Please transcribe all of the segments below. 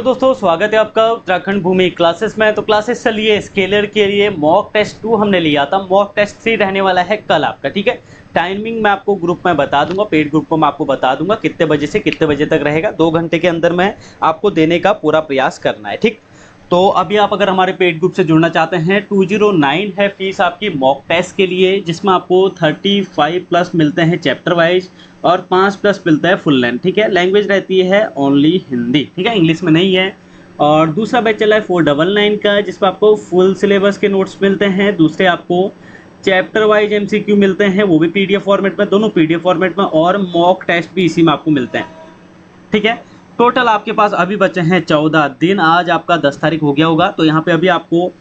दोस्तों, स्वागत है आपका उत्तराखंड भूमि क्लासेस में। तो क्लासेस चलिए, स्केलर के लिए मॉक टेस्ट 2 हमने लिया था, मॉक टेस्ट 3 रहने वाला है कल आपका। ठीक है, टाइमिंग मैं आपको ग्रुप में बता दूंगा, पेड ग्रुप को मैं आपको बता दूंगा कितने बजे से कितने बजे तक रहेगा। 2 घंटे के अंदर में आपको देने का पूरा प्रयास करना है। ठीक, तो अभी आप अगर हमारे पेड ग्रुप से जुड़ना चाहते हैं, 209 है फीस आपकी मॉक टेस्ट के लिए, जिसमें आपको 35 प्लस मिलते हैं चैप्टर वाइज और 5 प्लस मिलता है फुल लेंथ। ठीक है, लैंग्वेज रहती है ओनली हिंदी, ठीक है, इंग्लिश में नहीं है। और दूसरा बैच चला है 499 का, जिसमें आपको फुल सिलेबस के नोट्स मिलते हैं। दूसरे आपको चैप्टर वाइज MCQ मिलते हैं, वो भी PDF फॉर्मेट में, दोनों PDF फॉर्मेट में, और मॉक टेस्ट भी इसी में आपको मिलते हैं। ठीक है, टोटल आपके पास अभी बचे हैं 14 दिन। आज आपका 10 तारीख हो गया होगा, तो यहाँ पे अभी आपको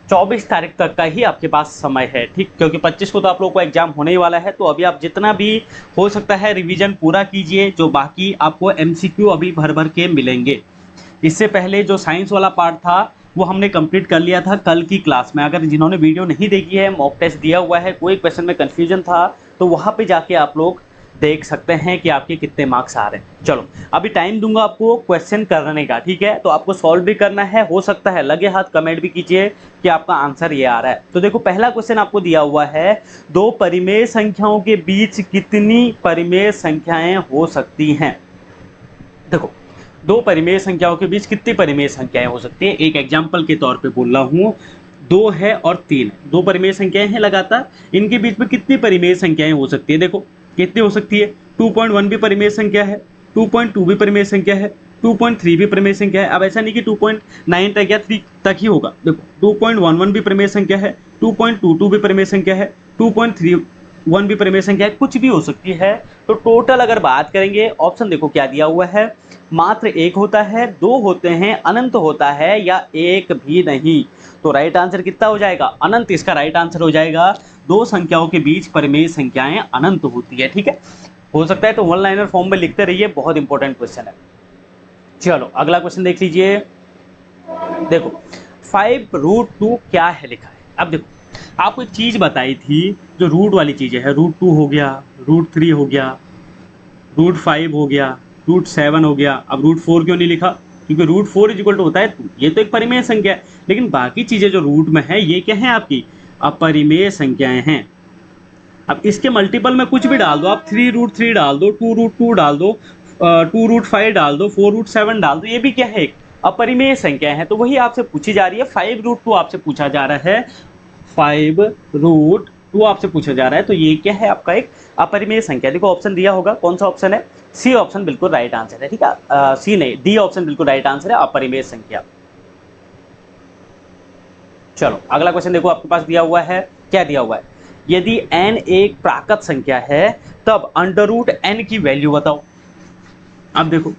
24 तारीख तक का ही आपके पास समय है। ठीक, क्योंकि 25 को तो आप लोगों को एग्जाम होने ही वाला है। तो अभी आप जितना भी हो सकता है रिवीजन पूरा कीजिए, जो बाकी आपको MCQ अभी भर भर के मिलेंगे। इससे पहले जो साइंस वाला पार्ट था वो हमने कंप्लीट कर लिया था कल की क्लास में। अगर जिन्होंने वीडियो नहीं देखी है, मॉक टेस्ट दिया हुआ है, कोई क्वेश्चन में कन्फ्यूजन था, तो वहाँ पे जाके आप लोग देख सकते हैं कि आपके कितने मार्क्स आ रहे हैं। चलो, अभी टाइम दूंगा आपको क्वेश्चन करने का। ठीक है, तो आपको सॉल्व भी करना है, हो सकता है लगे हाथ कमेंट भी कीजिए कि आपका आंसर ये आ रहा है। तो देखो, पहला क्वेश्चन आपको दिया हुआ है, 2 परिमेय संख्याओं के बीच कितनी परिमेय संख्याएं हो सकती हैं। देखो, 2 परिमेय संख्याओं के बीच कितनी परिमेय संख्याएं हो सकती हैं। एक एग्जाम्पल के तौर पर बोल रहा हूँ, 2 है और 3, 2 परिमेय संख्याएं हैं लगातार, इनके बीच में कितनी परिमेय संख्याएं हो सकती है। देखो कितनी हो सकती है, 2.1 भी परिमेय संख्या है, 2.2 भी परिमेय संख्या है, 2.3 भी परिमेय संख्या है। अब ऐसा नहीं कि 2.9 तक या 3 तक ही होगा। देखो, 2.11 भी परिमेय संख्या है, 2.22 भी परिमेय संख्या है, 2.31 भी परिमेय संख्या है, कुछ भी हो सकती है। तो टोटल अगर बात करेंगे, ऑप्शन देखो क्या दिया हुआ है, मात्र 1 होता है, 2 होते हैं, अनंत होता है, या 1 भी नहीं। तो राइट आंसर कितना हो जाएगा, अनंत इसका राइट आंसर हो जाएगा। 2 संख्याओं के बीच परिमेय संख्याएं अनंत होती है। ठीक है, हो सकता है तो वन लाइनर फॉर्म में लिखते रहिए, बहुत इंपॉर्टेंट क्वेश्चन है। चलो अगला क्वेश्चन देख लीजिए। देखो, 5√2 क्या है लिखा है। अब देखो, आपको एक चीज बताई थी जो रूट वाली चीजें है, √2 हो गया, √3 हो गया, √5 हो गया, √7 हो गया। अब √4 क्यों नहीं लिखा, क्योंकि √4 इक्वल टू होता है 2, ये तो एक परिमेय संख्या है। लेकिन बाकी चीजें जो रूट में है, ये क्या है आपकी अपरिमेय संख्याएं हैं। अब इसके मल्टीपल में कुछ भी डाल दो, आप 3√3 डाल दो, 2√2 डाल दो, 2√5 डाल दो, 4√7 डाल दो, ये भी क्या है, एक अपरिमेय संख्या है। तो वही आपसे पूछी जा रही है, 5√2 आपसे पूछा जा रहा है, 5√2 आपसे पूछा जा रहा है। तो ये क्या है आपका एक अपरिमेय संख्या। देखो ऑप्शन दिया होगा, कौन सा ऑप्शन है, सी ऑप्शन बिल्कुल राइट आंसर है। ठीक है, सी नहीं, डी ऑप्शन बिल्कुल राइट आंसर है, अपरिमेय संख्या। चलो अगला क्वेश्चन देखो, आपके पास दिया हुआ है, क्या दिया हुआ है, यदि n एक प्राकृत संख्या है तब √n की वैल्यू बताओ। अब देखो,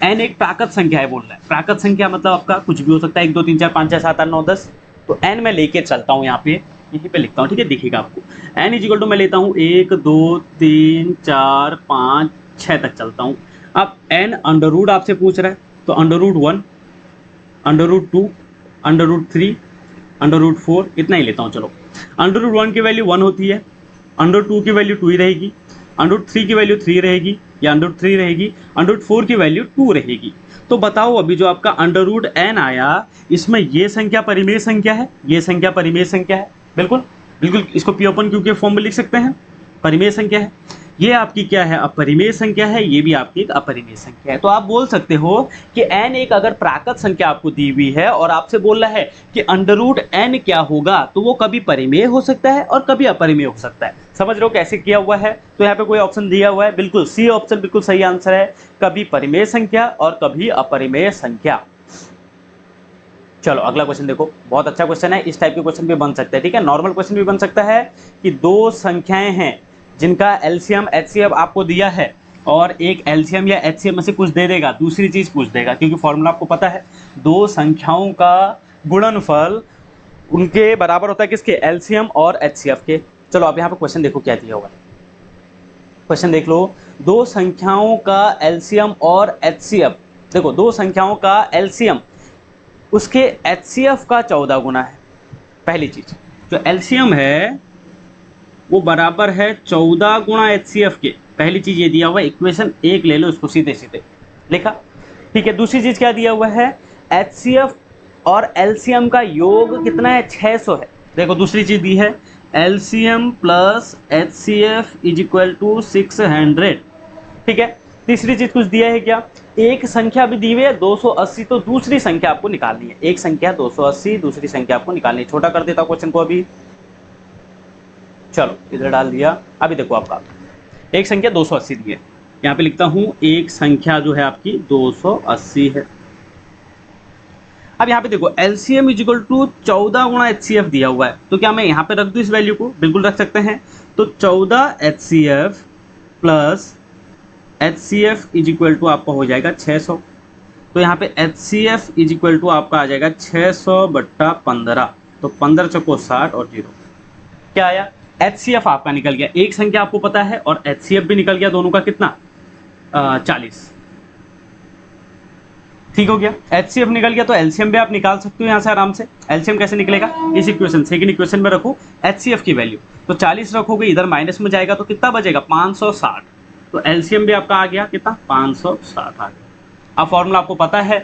n एक प्राकृत संख्या है बोल रहा है, प्राकृत संख्या मतलब आपका कुछ भी हो सकता है, 1 2 3 4 5 6 7 8 9 10। तो n मैं लेके चलता हूँ, यहाँ पे यहीं पे लिखता हूँ, ठीक है, दिखेगा आपको। n इक्वल टू मैं लेता हूँ 1 2 3 4 5 6 तक चलता हूँ। अब n अंडर आपसे पूछ रहा है, तो √1, √2, √3, √4 इतना ही लेता हूँ। चलो, √1 की वैल्यू 1 होती है, √2 की वैल्यू 2 ही रहेगी, √3 की वैल्यू 3 रहेगी या √3 रहेगी, √4 की वैल्यू 2 रहेगी। तो बताओ, अभी जो आपका √n आया, इसमें ये संख्या परिमेय संख्या है, ये संख्या परिमेय संख्या है, बिल्कुल बिल्कुल, इसको P ओपन Q के फॉर्म में लिख सकते हैं, परिमेय संख्या है। ये आपकी क्या है, अपरिमेय संख्या है, ये भी आपकी एक अपरिमेय संख्या है। तो आप बोल सकते हो कि n एक अगर प्राकृत संख्या आपको दी हुई है और आपसे बोल रहा है कि √n क्या होगा, तो वो कभी परिमेय हो सकता है और कभी अपरिमेय हो सकता है। समझ रहे हो कैसे किया हुआ है। तो यहाँ पे कोई ऑप्शन दिया हुआ है, बिल्कुल सी ऑप्शन बिल्कुल सही आंसर है, कभी परिमेय संख्या और कभी अपरिमेय संख्या। चलो अगला क्वेश्चन देखो, बहुत अच्छा क्वेश्चन है, इस टाइप के क्वेश्चन भी बन सकते हैं। ठीक है, नॉर्मल क्वेश्चन भी बन सकता है कि 2 संख्याएं हैं जिनका LCM HCF आपको दिया है, और एक LCM या HCF में से कुछ दे देगा, दूसरी चीज पूछ देगा, क्योंकि फॉर्मूला आपको पता है, 2 संख्याओं का गुणनफल उनके बराबर होता है किसके, LCM और HCF के। चलो अब यहाँ पे क्वेश्चन देखो क्या दिया हुआ है, क्वेश्चन देख लो, 2 संख्याओं का LCM और HCF। देखो, 2 संख्याओं का LCM उसके HCF का 14 गुना है। पहली चीज, जो LCM है वो बराबर है 14 गुणा HCF के। पहली चीज ये दिया हुआ है, इक्वेशन 1 ले लो, इसको सीधे सीधे लिखा। ठीक है, दूसरी चीज क्या दिया हुआ है, HCF और LCM का योग कितना है, 600 है। देखो दूसरी चीज दी है LCM plus HCF is equal to 600, ठीक है। तीसरी चीज कुछ दिया है क्या, एक संख्या भी दी हुई है 280, तो दूसरी संख्या आपको निकालनी है। एक संख्या 280, दूसरी संख्या आपको निकालनी है। छोटा कर देता क्वेश्चन को अभी, चलो इधर डाल दिया। अभी देखो आपका एक संख्या 280 दी है, यहाँ पे लिखता हूं एक संख्या जो है आपकी 280 है। अब यहाँ पे देखो LCM इज इक्वल टू 14 गुणा HCF दिया हुआ है, तो क्या मैं यहाँ पे रख दूँ इस वैल्यू को, बिल्कुल रख सकते हैं। तो 14 HCF plus HCF is equal to आपका हो जाएगा 600, तो यहाँ पे HCF इज इक्वल टू आपका आ जाएगा 600/15, तो 15 चौको 60 और 0 क्या आया, HCF आपका निकल गया। एक संख्या आपको पता है और HCF भी निकल गया, दोनों का कितना 40, ठीक हो गया। HCF निकल गया तो LCM भी आप निकाल सकते हो यहाँ से आराम से। LCM कैसे निकलेगा, इस इक्वेशन सेकंड इक्वेशन में रखो HCF की वैल्यू, तो 40 रखोगे, इधर माइनस में जाएगा तो कितना बचेगा 560, तो LCM भी आपका आ गया कितना 560 आ गया। अब फॉर्मूला आपको पता है,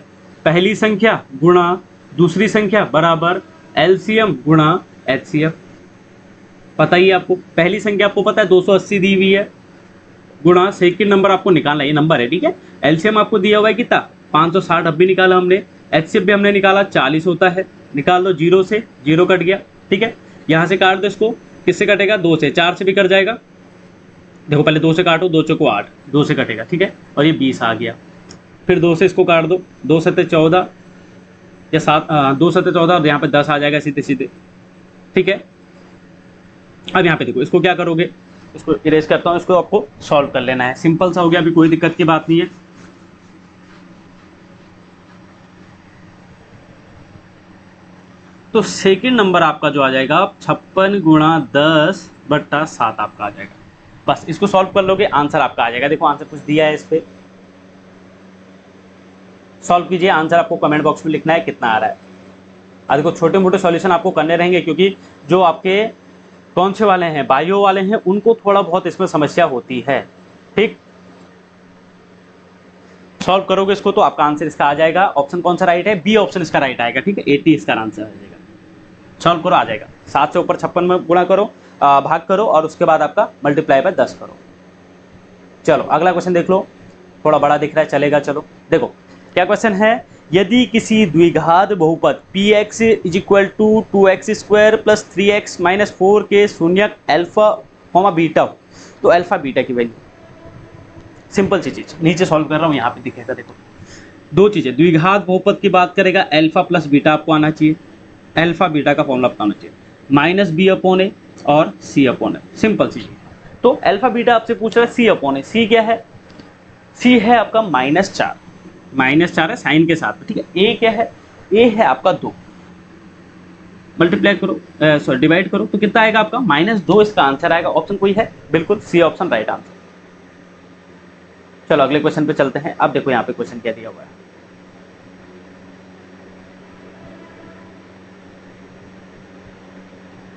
पहली संख्या गुणा दूसरी संख्या बराबर LCM गुणा HCF, पता ही है आपको। पहली संख्या आपको पता है 280 दी हुई है, गुणा सेकंड नंबर आपको निकालना है, ये नंबर है, ठीक है। LCM आपको दिया हुआ है कितना 560, अब भी निकाला हमने। HCF भी हमने निकाला 40 होता है, निकाल दो, 0 से 0 कट गया, ठीक है। यहाँ से काट दो इसको, किससे कटेगा 2 से, 4 से भी कट जाएगा। देखो पहले 2 से काटो, 2 चौको 8, 2 से कटेगा, ठीक है। और ये 20 आ गया, फिर 2 से इसको काट दो, 2 सत्ते 14 या 7, 2 सत्ते 14 और यहाँ पे 10 आ जाएगा सीधे सीधे, ठीक है। अब यहाँ पे देखो इसको क्या करोगे, इसको इरेज करता हूँ, इसको आपको सॉल्व कर लेना है, सिंपल सा हो गया, अभी कोई दिक्कत की बात नहीं है। तो सेकंड नंबर आपका जो आ जाएगा 56 गुणा 10/7 आपका आ जाएगा। बस इसको सॉल्व कर लोगे, आंसर आपका आ जाएगा। देखो आंसर कुछ दिया है, इस पे सॉल्व कीजिए, आंसर आपको कमेंट बॉक्स में लिखना है कितना आ रहा है। आज देखो छोटे मोटे सॉल्यूशन आपको करने रहेंगे, क्योंकि जो आपके कौन से वाले हैं, बायो वाले हैं, उनको थोड़ा बहुत इसमें समस्या होती है, ठीक। सॉल्व करोगे इसको तो आपका आंसर इसका आ जाएगा। ऑप्शन कौन सा राइट है, बी ऑप्शन इसका राइट आएगा, ठीक है। 80 इसका आंसर आ जाएगा। सॉल्व करो, आ जाएगा। 7 से ऊपर 56 में गुणा करो, भाग करो और उसके बाद आपका मल्टीप्लाई बाय 10 करो। चलो अगला क्वेश्चन देख लो, थोड़ा बड़ा दिख रहा है, चलेगा। चलो देखो क्या क्वेश्चन है, यदि किसी द्विघात बहुपद px is equal to 2x² plus 3x minus 4 के शून्यक अल्फा कॉमा बीटा हो, तो अल्फा बीटा की वैल्यू, सिंपल सी चीज, नीचे सॉल्व कर रहा हूँ, यहाँ पे दिखेगा। देखो दो चीजें, द्विघात बहुपद की बात करेगा, अल्फा प्लस बीटा आपको आना चाहिए, अल्फा बीटा का फॉर्मूला बताना चाहिए, -b/a और c/a, सिंपल सी चीज। तो अल्फा बीटा आपसे पूछ रहा है c/a, c क्या है, c है आपका -4 है साइन के साथ, ठीक है। a क्या है, a है आपका 2, मल्टीप्लाई करो, सॉरी डिवाइड करो, तो कितना आएगा आपका -2, इसका आंसर आएगा। ऑप्शन कोई है, बिल्कुल सी ऑप्शन राइट आंसर। चलो अगले क्वेश्चन पे चलते हैं। अब देखो यहाँ पे क्वेश्चन क्या दिया हुआ है,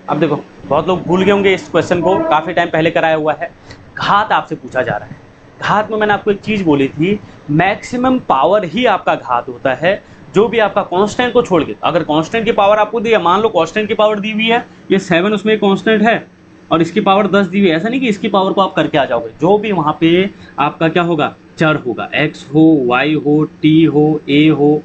अब देखो बहुत लोग भूल गए होंगे इस क्वेश्चन को, काफी टाइम पहले कराया हुआ है। घात आपसे पूछा जा रहा है, घात में मैंने आपको एक चीज बोली थी, मैक्सिमम पावर ही आपका घात होता है, जो भी आपका कांस्टेंट को छोड़ के। अगर कांस्टेंट की पावर आपको दी है, मान लो कांस्टेंट की पावर दी हुई है, ये 7 उसमें कांस्टेंट है और इसकी पावर 10 दी हुई है, ऐसा नहीं कि इसकी पावर को आप करके आ जाओगे, जो भी वहां पे आपका क्या होगा, चर होगा, x हो, y हो, t हो, a हो,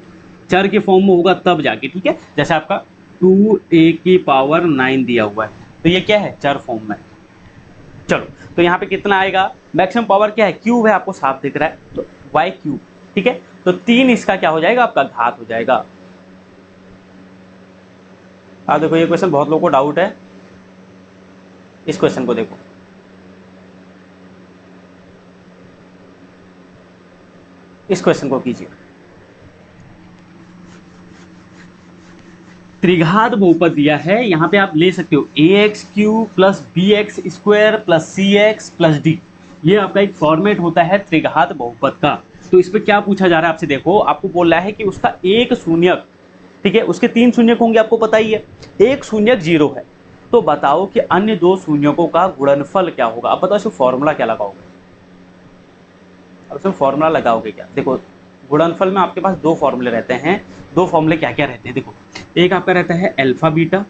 चर के फॉर्म में होगा तब जाके, ठीक है। जैसे आपका 2a की पावर 9 दिया हुआ है, तो ये क्या है, चर फॉर्म में। चलो तो यहाँ पे कितना आएगा, मैक्सिमम पावर क्या है, क्यूब है, आपको साफ दिख रहा है, तो y3, ठीक है। तो 3 इसका क्या हो जाएगा, आपका घात हो जाएगा। अब देखो ये क्वेश्चन बहुत लोगों को डाउट है, इस क्वेश्चन को देखो, इस क्वेश्चन को कीजिए। त्रिघात बहुपद दिया है, यहाँ पे आप ले सकते हो ax³ plus bx² plus cx plus d, ये आपका एक फॉर्मेट होता है त्रिघात बहुपद का। तो इस पे क्या पूछा जा रहा है आपसे, देखो आपको बोल रहा है कि उसका एक शून्यक, ठीक है, उसके 3 शून्यक होंगे, आपको पता ही है, एक शून्यक 0 है, तो बताओ कि अन्य 2 शून्यकों का गुणनफल क्या होगा। अब बताओ इसमें फॉर्मूला क्या लगाओगे, अब इसमें फॉर्मूला लगाओगे क्या। देखो गुणनफल में आपके पास दो फॉर्मूले रहते हैं। दो फॉर्मूले क्या क्या रहते हैं देखो, एक आपका रहता है alpha beta,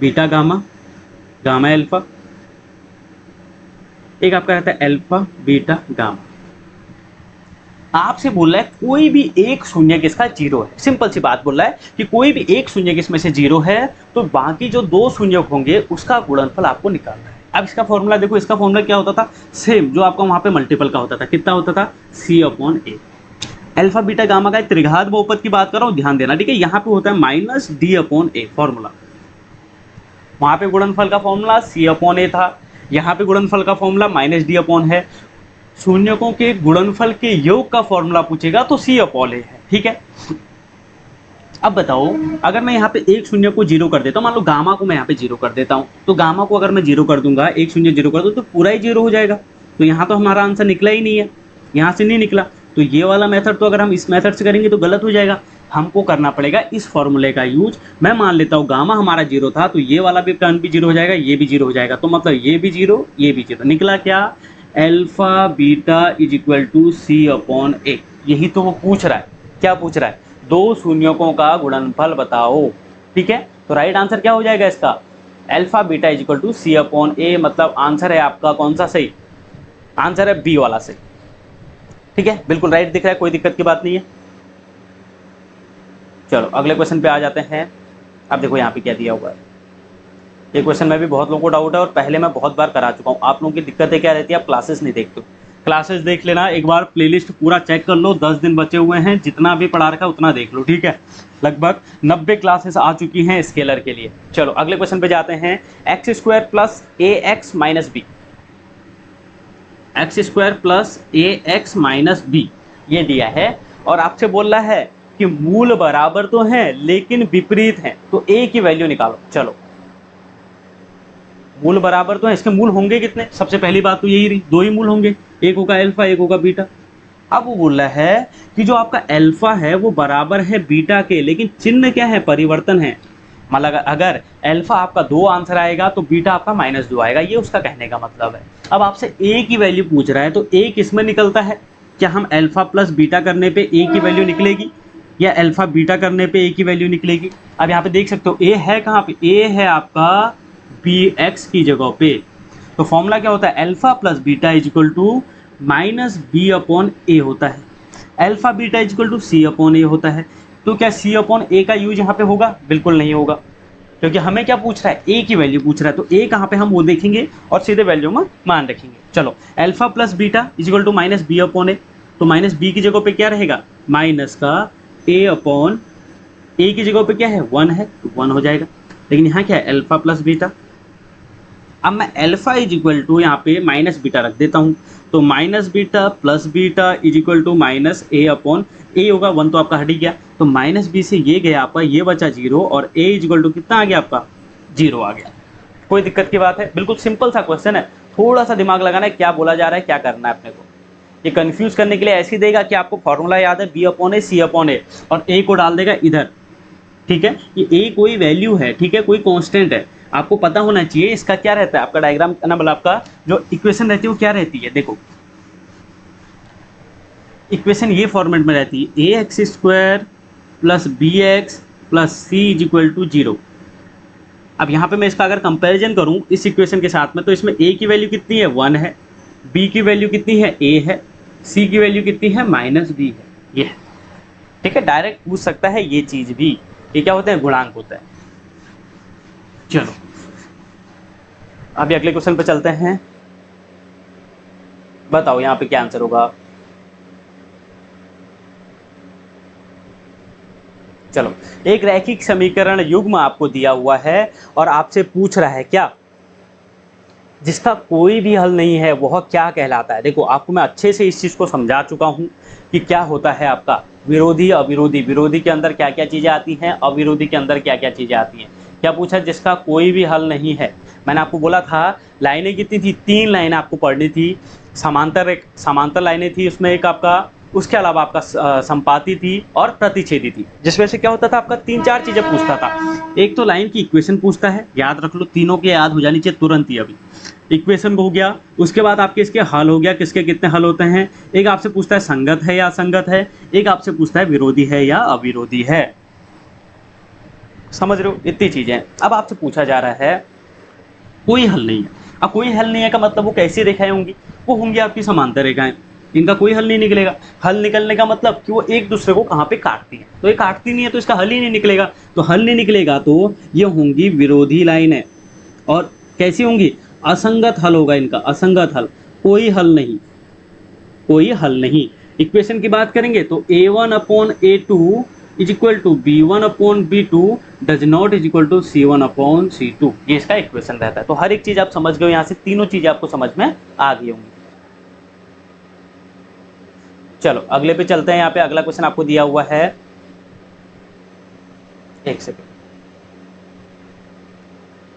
beta gamma, gamma alpha, एक आपका रहता है अल्फा बीटा गामा। आपसे बोल रहा है कोई भी एक शून्य किसका जीरो है, सिंपल सी बात बोल रहा है कि कोई भी एक शून्य किस में से जीरो है तो बाकी जो दो शून्य होंगे उसका गुणनफल आपको निकालना है। अब इसका फॉर्मूला देखो, इसका फॉर्मूला क्या होता था, सेम जो आपका वहां पे मल्टीपल का होता था, कितना होता था C/A। अल्फा बीटा गामा का एक त्रिघात बहुपद की बात कर रहा हूं, ध्यान देना, ठीक है। यहाँ पे होता है -D/A फॉर्मूला, वहां पे गुणनफल का फॉर्मूला C/A था, यहाँ पे गुणनफल का फॉर्मूला -D/ है। शून्यकों के गुणनफल के योग का फॉर्मूला पूछेगा तो C/A है, ठीक है। अब बताओ, अगर मैं यहाँ पे एक शून्य को जीरो कर देता हूँ, मान लो गामा को मैं यहाँ पे जीरो कर देता हूँ, तो गामा को अगर मैं जीरो कर दूंगा, एक शून्य जीरो कर दूँ तो पूरा ही जीरो हो जाएगा। तो यहाँ तो हमारा आंसर निकला ही नहीं है, यहाँ से नहीं निकला। तो ये वाला मेथड तो अगर हम इस मेथड से करेंगे तो गलत हो जाएगा, हमको करना पड़ेगा इस फॉर्मूले का यूज। मैं मान लेता हूँ गामा हमारा जीरो था, तो ये वाला भी टर्म भी जीरो हो जाएगा, ये भी जीरो हो जाएगा, तो मतलब ये भी जीरो, ये भी जीरो। निकला क्या, alpha beta is equal to C/A। यही तो वो पूछ रहा है। क्या पूछ रहा है, दो शून्यकों का गुणनफल बताओ, ठीक है। तो राइट आंसर क्या हो जाएगा इसका, alpha beta is equal to C/A। मतलब आंसर है आपका कौन सा सही, आंसर है बी वाला सही, ठीक है, बिल्कुल राइट दिख रहा है, कोई दिक्कत की बात नहीं है। चलो अगले क्वेश्चन पे आ जाते हैं। अब देखो यहाँ पे क्या दिया हुआ है, ये क्वेश्चन में भी बहुत लोगों को डाउट है और पहले मैं बहुत बार करा चुका हूँ। आप लोगों की दिक्कतें क्या रहती है, आप क्लासेस नहीं देखते हो। क्लासेस देख लेना, एक बार प्लेलिस्ट पूरा चेक कर लो, 10 दिन बचे हुए हैं, जितना भी पढ़ा रखा है उतना देख लो, ठीक है। लगभग 90 क्लासेस आ चुकी हैं स्केलर के लिए। चलो अगले क्वेश्चन पे जाते हैं। x² + ax - b, x² + ax - b ये दिया है और आपसे बोल रहा है कि मूल बराबर तो हैं लेकिन विपरीत हैं, तो a की वैल्यू निकालो। चलो मूल बराबर तो है, इसके मूल होंगे कितने, सबसे पहली बात तो यही रही, दो ही मूल होंगे, एक होगा अल्फा, एक होगा बीटा। अब वो बोल रहा है कि जो आपका अल्फा है वो बराबर है बीटा के, लेकिन चिन्ह क्या है, परिवर्तन है। मतलब अगर अल्फा आपका 2 आंसर आएगा तो बीटा आपका -2 आएगा, ये उसका कहने का मतलब है। अब आपसे a की वैल्यू पूछ रहा है, तो a किसमें निकलता है, क्या हम अल्फा प्लस बीटा करने पे a की वैल्यू निकलेगी या अल्फा बीटा करने पे a की वैल्यू निकलेगी। अब यहाँ पे देख सकते हो a है कहाँ पे, a है आपका bx की जगह पे। तो फॉर्मूला क्या होता है, alpha plus beta is equal to -b/a होता है, alpha beta is equal to C/A होता है। तो क्या C/A का यूज यहाँ पे होगा, बिल्कुल नहीं होगा, क्योंकि हमें क्या पूछ रहा है, a की वैल्यू पूछ रहा है। तो a कहाँ पे, हम वो देखेंगे और सीधे वैल्यू में मान रखेंगे। चलो alpha plus beta is equal to -b/a, तो -b की जगह पे क्या रहेगा, माइनस का a की जगह पे क्या है 1 है, तो 1 हो जाएगा। लेकिन यहाँ क्या है, अल्फा प्लस बीटा। अब मैं अल्फा इज इक्वल टू यहाँ पे माइनस बीटा रख देता हूँ, तो -β + β इज इक्वल टू -a/a होगा, 1 तो आपका हट ही गया, तो -b से ये गया आपका, ये बचा 0 और a इज इक्वल टू कितना आ गया आपका, 0 आ गया। कोई दिक्कत की बात है, बिल्कुल सिंपल सा क्वेश्चन है, थोड़ा सा दिमाग लगाना है, क्या बोला जा रहा है, क्या करना है अपने को। ये कंफ्यूज करने के लिए ऐसे ही देगा कि आपको फॉर्मूला याद है b/a C/A और a को डाल देगा इधर, ठीक है। ये a कोई वैल्यू है, ठीक है, कोई कांस्टेंट है, आपको पता होना चाहिए इसका क्या रहता है, आपका डायग्राम ना, मतलब आपका जो इक्वेशन रहती है वो क्या रहती है। देखो इक्वेशन ये फॉर्मेट में रहती है, ax² + bx + c = 0। अब यहाँ पे मैं इसका अगर कंपैरिजन करूँ इस इक्वेशन के साथ में, तो इसमें a की वैल्यू कितनी है, 1 है, b की वैल्यू कितनी है, a है, c की वैल्यू कितनी है, -b है, ये है, ठीक है। डायरेक्ट पूछ सकता है ये चीज़ भी, ये क्या होता है, गुणांक होता है। चलो अभी अगले क्वेश्चन पे चलते हैं, बताओ यहाँ पे क्या आंसर होगा। चलो एक रैखिक समीकरण युग्म आपको दिया हुआ है और आपसे पूछ रहा है क्या, जिसका कोई भी हल नहीं है, वह क्या कहलाता है। देखो आपको मैं अच्छे से इस चीज़ को समझा चुका हूँ कि क्या होता है आपका विरोधी अविरोधी, विरोधी के अंदर क्या क्या चीज़ें आती हैं, अविरोधी के अंदर क्या क्या चीज़ें आती हैं। क्या पूछा, जिसका कोई भी हल नहीं है। मैंने आपको बोला था लाइनें कितनी थी, 3 लाइनें आपको पढ़नी थी, समांतर लाइनें थी उसमें एक आपका, उसके अलावा आपका संपाती थी और प्रतिच्छेदी थी, जिस वजह से क्या होता था आपका 3-4 चीज़ें पूछता था। एक तो लाइन की इक्वेशन पूछता है, याद रख लो, तीनों के याद हो जानी चाहिए तुरंत ही अभी। इक्वेशन हो गया, उसके बाद आपके इसके हल हो गया, किसके कितने हल होते हैं। एक आपसे पूछता है संगत है या असंगत है, एक आपसे पूछता है विरोधी है या अविरोधी है। समझ रहे हो, इतनी चीजें। अब आपसे पूछा जा रहा है कोई हल नहीं है। अब कोई हल नहीं है का मतलब वो कैसी रेखाएं होंगी, वो होंगी आपकी समांतर रेखाएं, इनका कोई हल नहीं निकलेगा। हल निकलने का मतलब कि वो एक दूसरे को कहाँ पे काटती है, तो ये काटती नहीं है तो इसका हल ही नहीं निकलेगा। तो हल नहीं निकलेगा तो ये होंगी विरोधी लाइनें। और कैसी होंगी, असंगत हल होगा इनका, असंगत हल, कोई हल नहीं, कोई हल नहीं। इक्वेशन की बात करेंगे तो a1/a2 is equal to b1/b2 does not is equal to c1/c2, ये इसका इक्वेशन रहता है। तो हर एक चीज आप समझ गए हो, यहाँ से तीनों चीजें आपको समझ में आ गई होंगी। चलो अगले पे चलते हैं। यहाँ पे अगला क्वेश्चन आपको दिया हुआ है, एक सेकेंड,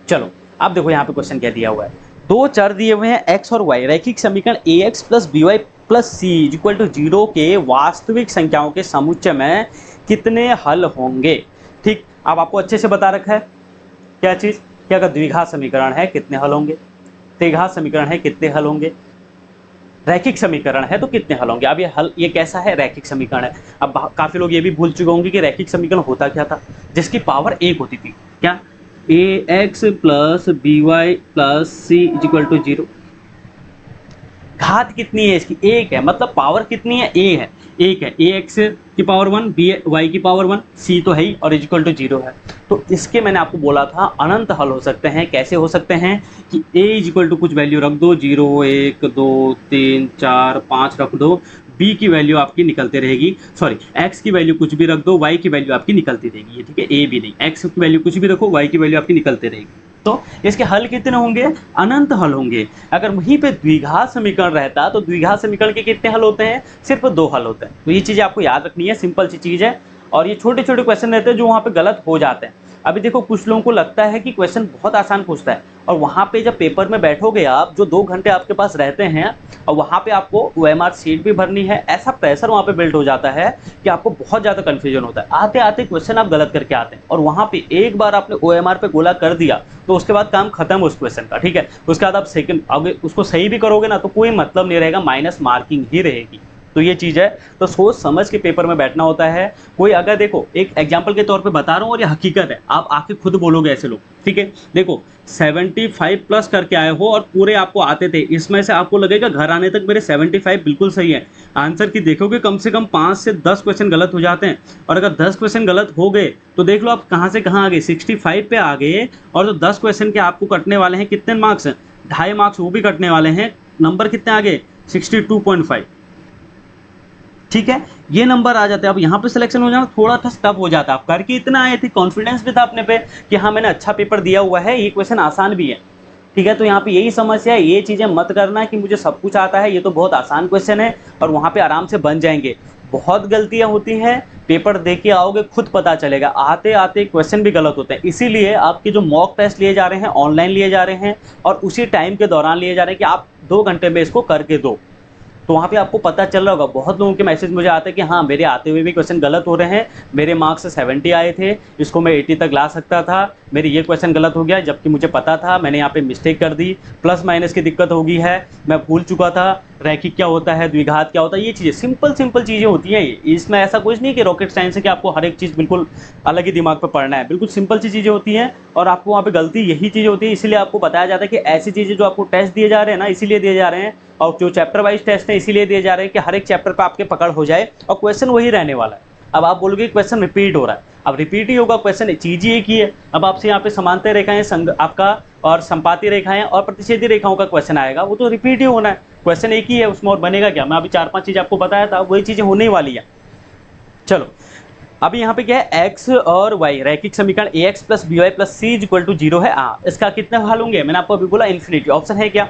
चलो आप देखो यहाँ पे क्वेश्चन क्या दिया हुआ है। दो चर दिए हुए हैं x और y, रैखिक समीकरण ax plus by plus c equal to 0 के वास्तविक संख्याओं के समुच्चय में कितने हल होंगे। ठीक, अब आपको अच्छे से बता रखा है क्या चीज, क्या अगर द्विघात समीकरण है कितने हल होंगे, त्रिघात समीकरण है कितने हल होंगे, रैखिक समीकरण है तो कितने हल होंगे। अब ये हल, ये कैसा है, रैखिक समीकरण है। अब काफी लोग ये भी भूल चुके होंगे कि रैखिक समीकरण होता क्या था, जिसकी पावर एक होती थी, क्या, ax plus by plus c is equal to 0। घात कितनी है इसकी, एक है, मतलब पावर कितनी है, a है, एक है, ax की पावर 1, by की पावर 1, c तो है ही और इज इक्वल टू 0 है। तो इसके मैंने आपको बोला था अनंत हल हो सकते हैं। कैसे हो सकते हैं कि a इज इक्वल टू कुछ वैल्यू रख दो, 0 1 2 3 4 5 रख दो, b की वैल्यू आपकी निकलती रहेगी, सॉरी x की वैल्यू कुछ भी रख दो, y की वैल्यू आपकी निकलती रहेगी, ये ठीक है, a भी नहीं, x की वैल्यू कुछ भी रखो, y की वैल्यू आपकी निकलती रहेगी। तो इसके हल कितने होंगे, अनंत हल होंगे। अगर वहीं पे द्विघात समीकरण रहता तो द्विघात समीकरण के कितने हल होते हैं, सिर्फ 2 हल होते हैं। तो ये चीज़ आपको याद रखनी है, सिंपल सी चीज़ है। और ये छोटे छोटे क्वेश्चन रहते हैं जो वहाँ पे गलत हो जाते हैं। अभी देखो कुछ लोगों को लगता है कि क्वेश्चन बहुत आसान पूछता है, और वहाँ पे जब पेपर में बैठोगे आप, जो 2 घंटे आपके पास रहते हैं और वहाँ पे आपको OMR शीट भी भरनी है, ऐसा प्रेशर वहाँ पे बिल्ड हो जाता है कि आपको बहुत ज़्यादा कन्फ्यूजन होता है। आते आते क्वेश्चन आप गलत करके आते हैं, और वहाँ पे एक बार आपने OMR पे गोला कर दिया तो उसके बाद काम खत्म उस क्वेश्चन का, ठीक है। उसके बाद आप सेकंड अगर उसको सही भी करोगे ना तो कोई मतलब नहीं रहेगा, माइनस मार्किंग ही रहेगी। तो ये चीज़ है, तो सोच समझ के पेपर में बैठना होता है। कोई अगर देखो, एक एग्जांपल के तौर पे बता रहा हूँ और ये हकीकत है, आप आके खुद बोलोगे ऐसे लोग, ठीक है। देखो 75 प्लस करके आए हो और पूरे आपको आते थे, इसमें से आपको लगेगा घर आने तक मेरे 75 बिल्कुल सही है। आंसर की देखोगे कम से कम 5 से 10 क्वेश्चन गलत हो जाते हैं, और अगर 10 क्वेश्चन गलत हो गए तो देख लो आप कहाँ से कहाँ आ गए, 65 पे आ गए। और जो 10 क्वेश्चन के आपको कटने वाले हैं, कितने मार्क्स, 2.5 मार्क्स वो भी कटने वाले हैं, नंबर कितने आ गए, 62.5, ठीक है। ये नंबर आ जाते हैं। अब यहाँ पे सिलेक्शन हो जाना थोड़ा टफ हो जाता है। आप करके इतना आए थे, कॉन्फिडेंस भी था अपने पे कि हाँ मैंने अच्छा पेपर दिया हुआ है, ये क्वेश्चन आसान भी है, ठीक है। तो यहाँ पे यही समस्या है, ये चीज़ें मत करना कि मुझे सब कुछ आता है, ये तो बहुत आसान क्वेश्चन है और वहाँ पे आराम से बन जाएंगे। बहुत गलतियाँ होती हैं, पेपर दे के आओगे खुद पता चलेगा, आते आते क्वेश्चन भी गलत होते हैं। इसीलिए आपके जो मॉक टेस्ट लिए जा रहे हैं, ऑनलाइन लिए जा रहे हैं, और उसी टाइम के दौरान लिए जा रहे हैं कि आप 2 घंटे में इसको करके दो। तो वहाँ पे आपको पता चल रहा होगा। बहुत लोगों के मैसेज मुझे आते हैं कि हाँ मेरे आते हुए भी क्वेश्चन गलत हो रहे हैं, मेरे मार्क्स 70 आए थे, इसको मैं 80 तक ला सकता था, मेरी ये क्वेश्चन गलत हो गया, जबकि मुझे पता था, मैंने यहाँ पे मिस्टेक कर दी, प्लस माइनस की दिक्कत हो गई है, मैं भूल चुका था, रैखिक क्या होता है, द्विघात क्या होता है, ये चीज़ें सिंपल चीज़ें होती हैं। इसमें ऐसा कुछ नहीं कि रॉकेट साइंस है कि आपको हर एक चीज़ बिल्कुल अलग ही दिमाग पर पढ़ना है, बिल्कुल सिंपल सी चीज़ें होती हैं। और आपको वहाँ पे गलती यही चीज़ होती है, इसीलिए आपको बताया जाता है कि ऐसी चीज़ें जो आपको टेस्ट दिए जा रहे हैं ना, इसीलिए दिए जा रहे हैं, और जो चैप्टर वाइज टेस्ट है इसीलिए दिए जा रहे हैं कि हर एक चैप्टर पे आपके पकड़ हो जाए और क्वेश्चन वही रहने वाला है। अब आप बोलोगे क्वेश्चन रिपीट हो रहा है, अब रिपीट ही होगा, क्वेश्चन चीज ही एक ही है। अब आपसे यहाँ पे समांतर रेखाएं आपका और संपाती रेखाएं और प्रतिच्छेदी रेखाओं का क्वेश्चन आएगा, वो तो रिपीट ही होना है, क्वेश्चन एक ही है, उसमें और बनेगा क्या। मैं अभी 4-5 चीज़ आपको बताया था, वही चीज़ें होने वाली है। चलो अभी यहाँ पे क्या है, x और y रैखिक समीकरण ax plus by plus c equal to 0 है। इसका कितने हल होंगे, मैंने आपको अभी बोला इन्फिनिटी। ऑप्शन है क्या,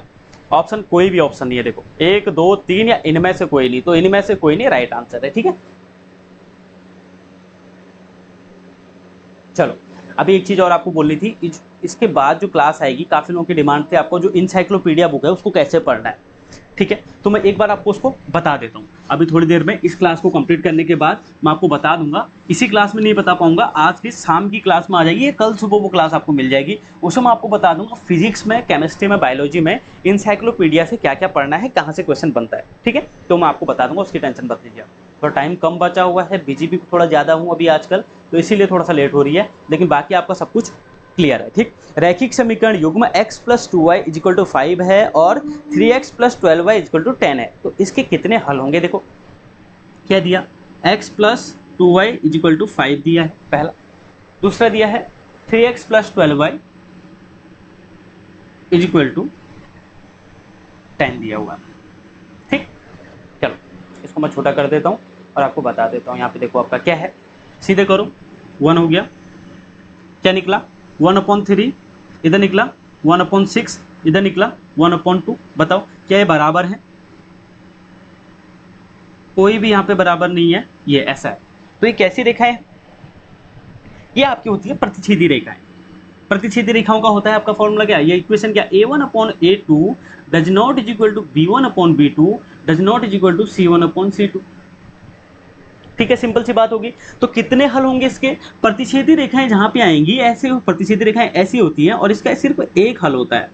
ऑप्शन कोई भी ऑप्शन नहीं है। देखो 1 2 3 या इनमें से कोई नहीं, तो इनमें से कोई नहीं राइट आंसर है, ठीक है। चलो अभी एक चीज और आपको बोलनी थी, इसके बाद जो क्लास आएगी, काफी लोगों की डिमांड थी आपको जो इंसाइक्लोपीडिया बुक है उसको कैसे पढ़ना है। ठीक है, तो मैं एक बार आपको उसको बता देता हूँ। अभी थोड़ी देर में इस क्लास को कंप्लीट करने के बाद मैं आपको बता दूंगा। इसी क्लास में नहीं बता पाऊंगा, आज की शाम की क्लास में आ जाएगी, कल सुबह वो क्लास आपको मिल जाएगी। उसमें मैं आपको बता दूंगा फिजिक्स में, केमिस्ट्री में, बायोलॉजी में इंसाइक्लोपीडिया से क्या क्या पढ़ना है, कहाँ से क्वेश्चन बनता है। ठीक है, तो मैं आपको बता दूंगा, उसकी टेंशन मत लीजिए। थोड़ा टाइम कम बचा हुआ है, बिजी भी थोड़ा ज़्यादा हूँ अभी आजकल, तो इसीलिए थोड़ा सा लेट हो रही है, लेकिन बाकी आपका सब कुछ क्लियर है। ठीक, रैखिक समीकरण युग्म x + 2y = 5 है और 3x + 12y = 10 है, तो इसके कितने हल होंगे। देखो क्या दिया, x + 2y = 5 दिया है पहला, दूसरा दिया है 3x + 12y = 10 दिया हुआ है। ठीक, चलो इसको मैं छोटा कर देता हूँ और आपको बता देता हूँ। यहाँ पे देखो आपका क्या है, सीधे करो, 1 हो गया, क्या निकला 1/3, इधर निकला 1/6, इधर निकला 1/2। बताओ क्या ये बराबर है, कोई भी यहाँ पे बराबर नहीं है, ये ऐसा है। तो ये कैसी रेखा है, ये आपकी होती है प्रतिच्छेदी रेखाएं। प्रतिच्छेदी रेखाओं का होता है आपका फॉर्मूला क्या है, ये इक्वेशन क्या, a1/a2 does not equal to b1/b2 does not equal to c1/c2। ठीक है, सिंपल सी बात होगी। तो कितने हल होंगे इसके, प्रतिच्छेदी रेखाएं जहां पे आएंगी, ऐसे प्रतिच्छेदी रेखाएं ऐसी होती हैं और इसका सिर्फ एक हल होता है।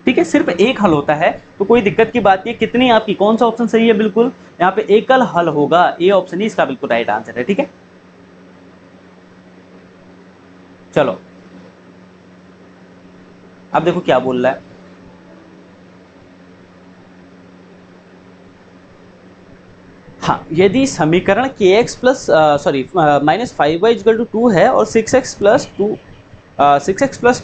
ठीक है, सिर्फ एक हल होता है, तो कोई दिक्कत की बात नहीं। कितनी आपकी, कौन सा ऑप्शन सही है, बिल्कुल यहाँ पे एकल हल होगा, ए ऑप्शन ही इसका बिल्कुल राइट आंसर है। ठीक है, चलो अब देखो क्या बोल रहा है, हाँ, यदि समीकरण kx प्लस -5y = 2 है और 6x +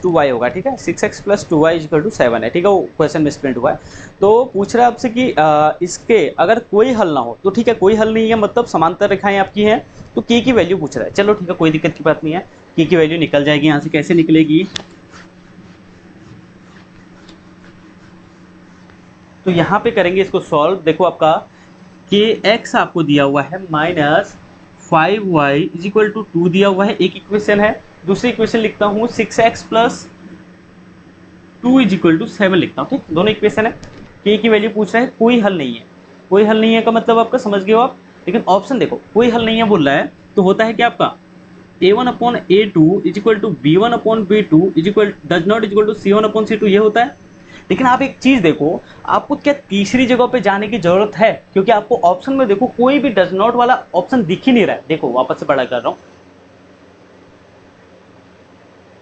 2y होगा। ठीक है, 6x + 2y = 7 है। ठीक है, वो क्वेश्चन में प्रिंट हुआ है। तो पूछ रहा है आपसे कि इसके अगर कोई हल ना हो, तो ठीक है, कोई हल नहीं है, मतलब समांतर रेखाएं आपकी हैं, तो k की वैल्यू पूछ रहा है। चलो ठीक है, कोई दिक्कत की बात नहीं है, k की वैल्यू निकल जाएगी यहाँ से। कैसे निकलेगी, तो यहाँ पे करेंगे इसको सॉल्व। देखो आपका kx आपको दिया हुआ है -5y = 2 दिया हुआ है, एक इक्वेशन है। दूसरी इक्वेशन लिखता हूँ 6x + 2 = 7 लिखता हूँ। ठीक, दोनों इक्वेशन है। k की वैल्यू पूछ रहा है, कोई हल नहीं है। कोई हल नहीं है का मतलब आपका समझ गए हो आप, लेकिन ऑप्शन देखो, कोई हल नहीं है बोल रहा है, तो होता है क्या आपका a1/a2 = b1/b2 does not equal to c1/c2, ये होता है। लेकिन आप एक चीज देखो, आपको क्या तीसरी जगह पे जाने की जरूरत है, क्योंकि आपको ऑप्शन में देखो कोई भी डज नॉट वाला ऑप्शन दिख ही नहीं रहा है। देखो वापस से बड़ा कर रहा हूं,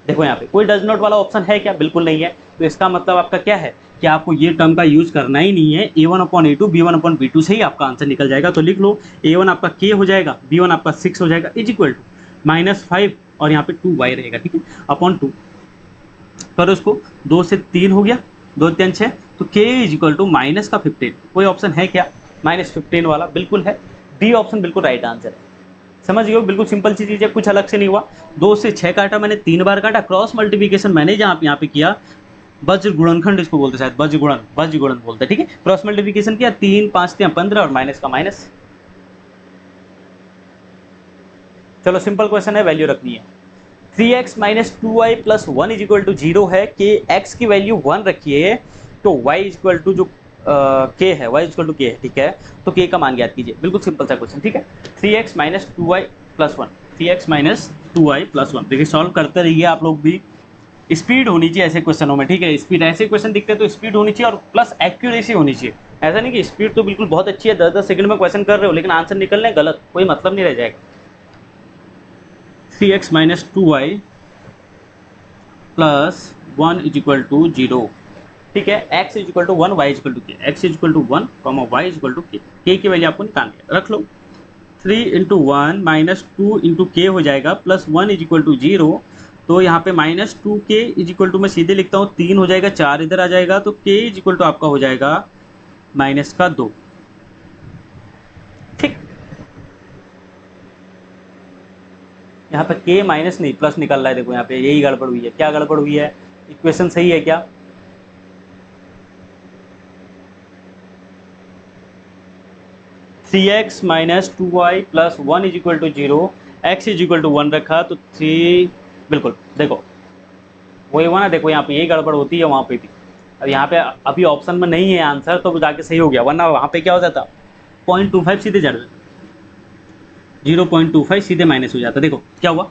देखो यहाँ पे कोई डज नॉट वाला ऑप्शन है क्या, बिल्कुल नहीं है। तो इसका मतलब आपका क्या है कि आपको ये टर्म का यूज करना ही नहीं है। a1/a2 b1/b2 से ही आपका आंसर निकल जाएगा। तो लिख लो, a1 आपका k हो जाएगा, b1 आपका 6 हो जाएगा, = -5 और यहाँ पे 2y रहेगा। ठीक है, /2 पर उसको 2 से 3 हो गया, 2 3 6, तो k = -15। कोई ऑप्शन है क्या -15 वाला, बिल्कुल है, डी ऑप्शन बिल्कुल राइट आंसर है। समझ गए हो, बिल्कुल सिंपल सी चीज़ है, कुछ अलग से नहीं हुआ। 2 से 6 काटा मैंने, 3 बार काटा, क्रॉस मल्टीप्लिकेशन मैंने जहाँ यहाँ पे किया, वज्र गुणनखंड इसको बोलते, शायद वज्र गुणन बोलते हैं। ठीक है, क्रॉस मल्टीप्लिकेशन किया, 3 5 3 15 और माइनस का माइनस। चलो सिंपल क्वेश्चन है, वैल्यू रखनी है। 3x - 2y + 1 = 0 है, कि x की वैल्यू 1 रखिए, तो y = जो k है, y = k है। ठीक है, तो k का मान ज्ञात कीजिए, बिल्कुल सिंपल सा क्वेश्चन। ठीक है, 3x - 2y + 1, 3x - 2y + 1। देखिए सॉल्व करते रहिए आप लोग भी, स्पीड होनी चाहिए ऐसे क्वेश्चनों में। ठीक है, स्पीड, ऐसे क्वेश्चन दिखते हैं तो स्पीड होनी चाहिए और प्लस एक्यूरेसी होनी चाहिए। ऐसा नहीं कि स्पीड तो बिल्कुल बहुत अच्छी है, 10-10 सेकंड में क्वेश्चन कर रहे हो, लेकिन आंसर निकलने गलत, कोई मतलब नहीं रह जाएगा। 3x - 2y + 1 = 0। ठीक है, x = 1, y = k, x = 1, y = k, k की वैल्यू आपको निकालनी है, रख लो। 3 × 1 - 2 × k हो जाएगा, +1 = 0। तो यहाँ पे -2k मैं सीधे लिखता हूँ, 3 हो जाएगा, 4 इधर आ जाएगा, तो k = आपका हो जाएगा -2। ठीक, यहाँ पे k माइनस नहीं प्लस निकल रहा है। देखो यहाँ पे यही गड़बड़ हुई है। क्या गड़बड़ हुई है, इक्वेशन सही है क्या, (3x - 2y + 1 = 0), x = 1 रखा, तो 3, बिल्कुल देखो वही हुआ ना। देखो यहाँ पे यही गड़बड़ होती है, वहाँ पे भी अब यहाँ पे अभी ऑप्शन में नहीं है आंसर, तो जाके सही हो गया, वरना वहाँ पे क्या हो जाता 0.25 सीधे जड़ 0.25 सीधे माइनस हो जाता। देखो क्या हुआ,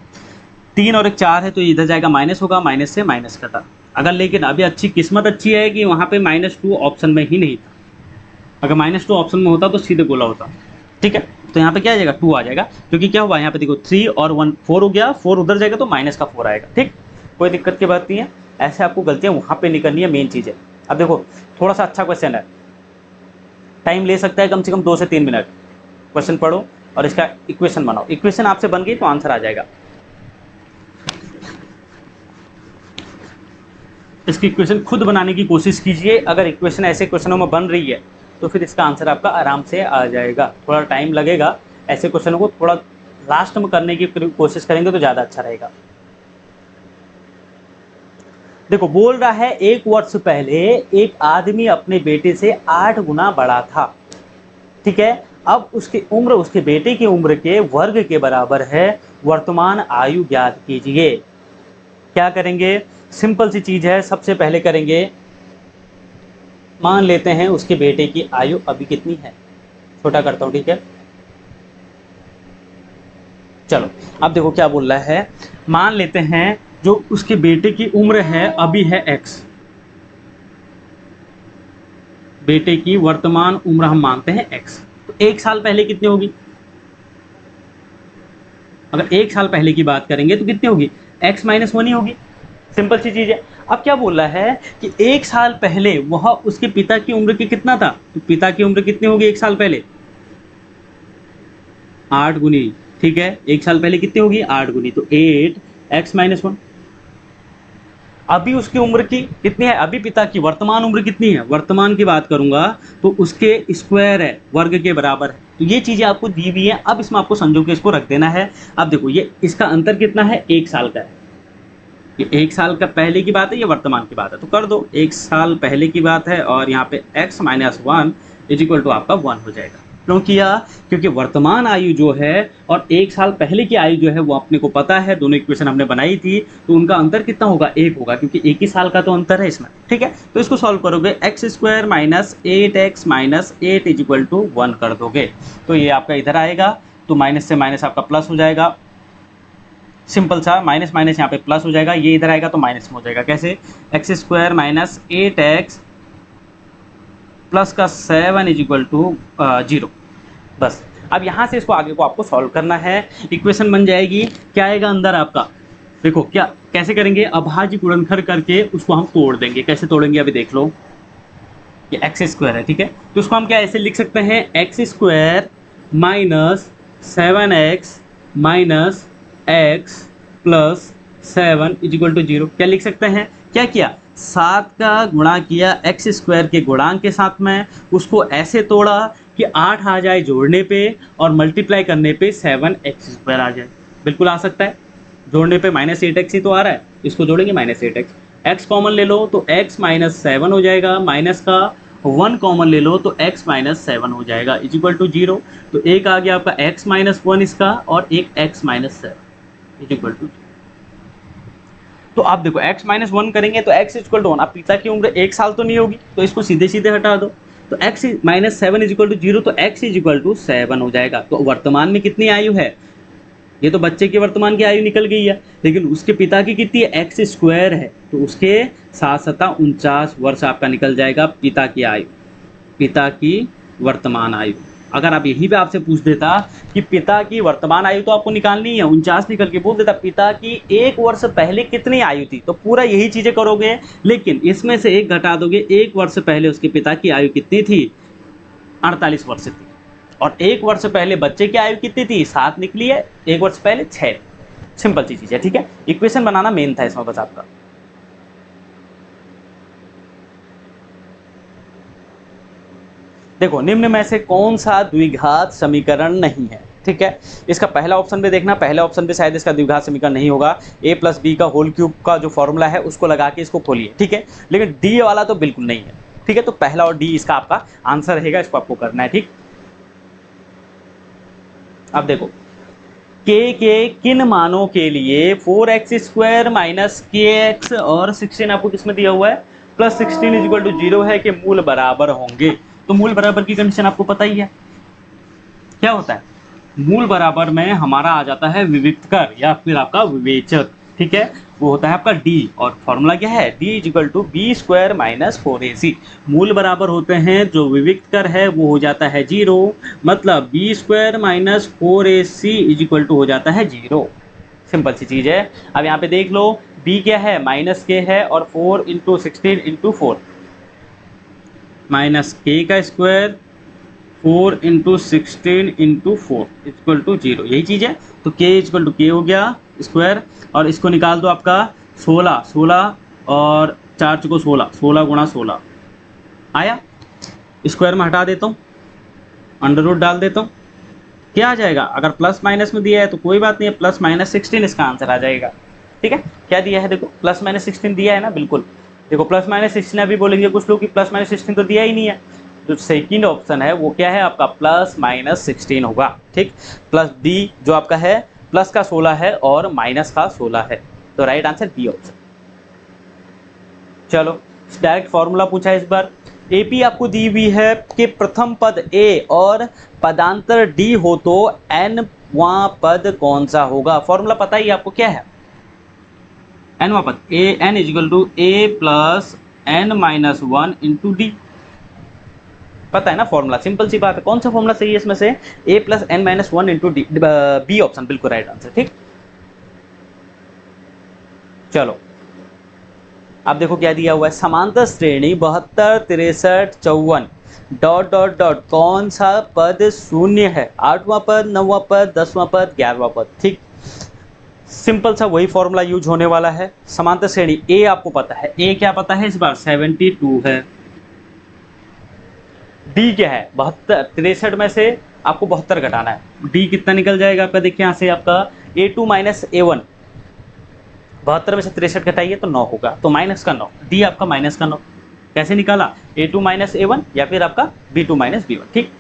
3 और 1 4 है, तो इधर जाएगा माइनस होगा, माइनस से माइनस कटा। अगर लेकिन अभी अच्छी किस्मत अच्छी है कि वहाँ पे -2 ऑप्शन में ही नहीं था, अगर -2 ऑप्शन में होता तो सीधे गोला होता। ठीक है, तो यहाँ पे क्या आ जाएगा 2 आ जाएगा, क्योंकि क्या हुआ यहाँ पे देखो 3 और 1 4 हो गया, 4 उधर जाएगा तो माइनस का 4 आएगा। ठीक, कोई दिक्कत की बात नहीं है, ऐसे आपको गलतियाँ वहाँ पे नहीं करनी है, मेन चीज़ है। अब देखो थोड़ा सा अच्छा क्वेश्चन है, टाइम ले सकता है कम से कम 2 से 3 मिनट। क्वेश्चन पढ़ो और इसका इक्वेशन बनाओ, इक्वेशन आपसे बन गई तो आंसर आ जाएगा। इसकी इक्वेशन खुद बनाने की कोशिश कीजिए, अगर इक्वेशन ऐसे क्वेश्चनों में बन रही है तो फिर इसका आंसर आपका आराम से आ जाएगा। थोड़ा टाइम लगेगा, ऐसे क्वेश्चनों को थोड़ा लास्ट में करने की कोशिश करेंगे तो ज़्यादा अच्छा रहेगा। देखो बोल रहा है 1 वर्ष पहले एक आदमी अपने बेटे से 8 गुना बड़ा था। ठीक है, अब उसकी उम्र उसके बेटे की उम्र के वर्ग के बराबर है, वर्तमान आयु ज्ञात कीजिए। क्या करेंगे, सिंपल सी चीज है, सबसे पहले करेंगे मान लेते हैं उसके बेटे की आयु अभी कितनी है, छोटा करता हूं। ठीक है, चलो अब देखो क्या बोल रहा है, मान लेते हैं जो उसके बेटे की उम्र है अभी है x, बेटे की वर्तमान उम्र हम मानते हैं x, तो 1 साल पहले कितनी होगी, अगर 1 साल पहले की बात करेंगे तो कितनी होगी, x - 1 ही होगी। सिंपल सी चीज है। अब क्या बोल रहा है कि 1 साल पहले वह उसके पिता की उम्र की कितना था, तो पिता की उम्र कितनी होगी 1 साल पहले, 8 गुनी। ठीक है, 1 साल पहले कितनी होगी 8 गुनी, तो 8x - 1। अभी उसकी उम्र की कितनी है, अभी पिता की वर्तमान उम्र कितनी है, वर्तमान की बात करूंगा तो उसके स्क्वायर है, वर्ग के बराबर है। तो ये चीजें आपको दी हुई है, अब इसमें आपको संजो के इसको रख देना है। अब देखो ये इसका अंतर कितना है, 1 साल का है, ये 1 साल का पहले की बात है, ये वर्तमान की बात है, तो कर दो 1 साल पहले की बात है, और यहाँ पे x - 1 = आपका 1 हो जाएगा। क्यों किया, क्योंकि वर्तमान आयु जो है और 1 साल पहले की आयु जो है वो अपने को पता है, दोनों इक्वेशन हमने बनाई थी, तो उनका अंतर कितना होगा 1 होगा, क्योंकि 1 ही साल का तो अंतर है इसमें। ठीक है, तो इसको सॉल्व करोगे, x² - 8x - 8 = 1 कर दोगे, तो ये आपका इधर आएगा, तो माइनस से माइनस आपका प्लस हो जाएगा, सिंपल सा माइनस माइनस यहाँ पे प्लस हो जाएगा, ये इधर आएगा तो माइनस में हो जाएगा। कैसे, x² - 8x प्लस का 7 = 0। बस अब यहाँ से इसको आगे को आपको सॉल्व करना है, इक्वेशन बन जाएगी। क्या आएगा अंदर आपका, देखो क्या कैसे करेंगे, अभाज्य गुणनखंड करके उसको हम तोड़ देंगे। कैसे तोड़ेंगे अभी देख लो, ये x² है। ठीक है, तो उसको हम क्या ऐसे लिख सकते हैं, x² - 7x - x प्लस 7 = 0। क्या लिख सकते हैं, क्या किया, 7 का गुणा किया x² के गुणांक के साथ में, उसको ऐसे तोड़ा कि 8 आ जाए जोड़ने पे और मल्टीप्लाई करने पे 7x² आ जाए। बिल्कुल आ सकता है, जोड़ने पे -8x ही तो आ रहा है, इसको जोड़ेंगे -8x, x कॉमन ले लो तो x - 7 हो जाएगा, माइनस का 1 कॉमन ले लो तो x - 7 हो जाएगा, = 0। तो एक आ गया आपका x - 1 इसका, और एक x - 7 = 0। तो आप देखो x - 1 करेंगे तो x = 1, अब पिता की उम्र 1 साल तो नहीं होगी, तो इसको सीधे सीधे हटा दो, तो x - 7 = 0, तो x = 7 हो जाएगा। तो वर्तमान में कितनी आयु है, ये तो बच्चे की वर्तमान की आयु निकल गई है, लेकिन उसके पिता की कितनी है, x² है, तो उसके 7 × 49 वर्ष आपका निकल जाएगा पिता की आयु, पिता की वर्तमान आयु। अगर आप यहीं पे आपसे पूछ देता कि पिता की वर्तमान आयु तो आपको निकालनी है, 49 निकल के बोल देता पिता की 1 वर्ष पहले कितनी आयु थी, तो पूरा यही चीजें करोगे, लेकिन इसमें से 1 घटा दोगे। 1 वर्ष पहले उसके पिता की आयु कितनी थी, 48 वर्ष थी, और 1 वर्ष पहले बच्चे की आयु कितनी थी, 7 निकली है, 1 वर्ष पहले 6। सिंपल सी चीज है। ठीक है, इक्वेशन बनाना मेन था इसमें बस आपका। देखो निम्न में से कौन सा द्विघात समीकरण नहीं है। ठीक है, इसका पहला ऑप्शन पे देखना, पहले ऑप्शन पे शायद इसका द्विघात समीकरण नहीं होगा, a + b का होल क्यूब का जो फॉर्मूला है उसको लगा के इसको खोलिए। ठीक है, लेकिन d वाला तो बिल्कुल नहीं है। ठीक है, तो पहला और d इसका आपका आंसर रहेगा, इसको आपको करना है। ठीक, अब देखो k के किन मानों के लिए 4x² - kx और 16 आपको किसमें दिया हुआ है, प्लस 16 इज इक्वल टू 0 है कि मूल बराबर होंगे। तो मूल बराबर की कंडीशन आपको पता ही है क्या होता है। मूल बराबर में हमारा आ जाता है विविक्तकर या फिर आपका विवेचक, ठीक है, वो होता है आपका डी। और फॉर्मूला क्या है, D is equal to B square minus 4ac। मूल बराबर होते हैं, जो विविक्तकर है वो हो जाता है 0, मतलब B square minus 4ac is equal to हो जाता है 0। सिंपल सी चीज है। अब यहाँ पे देख लो b क्या है, माइनस के है, और 4 इंटू 16 इंटू 4 माइनस के का square 4 into 16 into 4 equal to 0, यही चीज़ है। तो k इक्वल टू के हो गया स्क्वायर, और इसको निकाल दो आपका 16 और 4 चुको 16 गुणा 16 आया। स्क्वायर में हटा देता हूँ, अंडर रूट डाल देता हूँ, क्या आ जाएगा। अगर प्लस माइनस में दिया है तो कोई बात नहीं है, प्लस माइनस 16 इसका आंसर आ जाएगा। ठीक है, क्या दिया है देखो, प्लस माइनस 16 दिया है ना, बिल्कुल। देखो प्लस माइनस 16 अभी बोलेंगे कुछ लोग कि प्लस माइनस 16 तो दिया ही नहीं है। जो सेकंड ऑप्शन है वो क्या है आपका, प्लस माइनस 16 होगा। ठीक, प्लस डी जो आपका है प्लस का 16 है और माइनस का 16 है, तो राइट आंसर बी ऑप्शन। चलो डायरेक्ट फॉर्मूला पूछा है इस बार। एपी आपको दी हुई है कि प्रथम पद ए और पदांतर डी हो तो एनवां पद कौन सा होगा। फॉर्मूला पता ही आपको क्या है, एनवां पद a n is equal to a plus n minus 1 into d, पता है ना फॉर्मूला, सिंपल सी बात है। कौन सा फॉर्मूला सही है इसमें से, a plus n minus 1 into d, B option बिल्कुल राइट आंसर। ठीक, चलो अब देखो क्या दिया हुआ है, समांतर श्रेणी 72 63 54 डॉट डॉट डॉट कौन सा पद शून्य है, 8वां पद 9वां पद 10वां पद 11वां पद। ठीक, सिंपल सा वही फॉर्मूला यूज होने वाला है। समांतर श्रेणी ए आपको पता है, ए क्या पता है इस बार 72 है, डी क्या है 72, 63 में से आपको 72 घटाना है, डी कितना निकल जाएगा आपका, देखिए यहाँ से आपका a2 माइनस a1, 72 में से 63 घटाइए तो 9 होगा, तो माइनस का 9, डी आपका माइनस का 9। कैसे निकाला, a2 माइनस a1 या फिर आपका b2 माइनस b1। ठीक,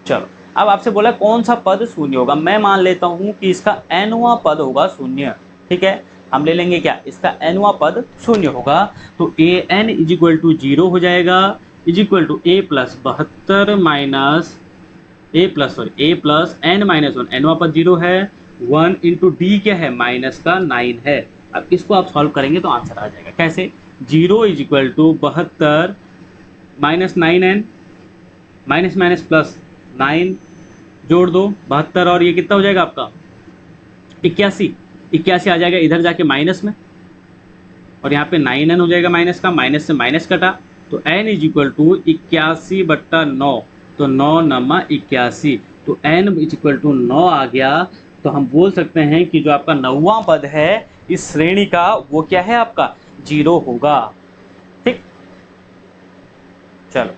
चलो अब आपसे बोला कौन सा पद शून्य होगा। मैं मान लेता हूँ कि इसका nवां पद होगा शून्य। ठीक है, हम ले लेंगे क्या, इसका nवां पद शून्य होगा, तो a n is equal to 0 हो जाएगा, is equal to a plus 72 minus a plus n minus 1, nवां पद 0 है, 1 इंटू डी क्या है माइनस का 9 है। अब इसको आप सॉल्व करेंगे तो आंसर आ जाएगा कैसे, 0 is equal to 72 minus 9n minus minus plus 9 जोड़ दो 72, और ये कितना हो जाएगा आपका 81 आ जाएगा, इधर जाके माइनस में, और यहाँ पे 9n हो जाएगा माइनस का, माइनस से माइनस कटा, तो n इज इक्वल टू 81/9, तो 9 नमा 81, तो n इज इक्वल टू 9 आ गया। तो हम बोल सकते हैं कि जो आपका 9वां पद है इस श्रेणी का वो क्या है आपका 0 होगा। ठीक, चलो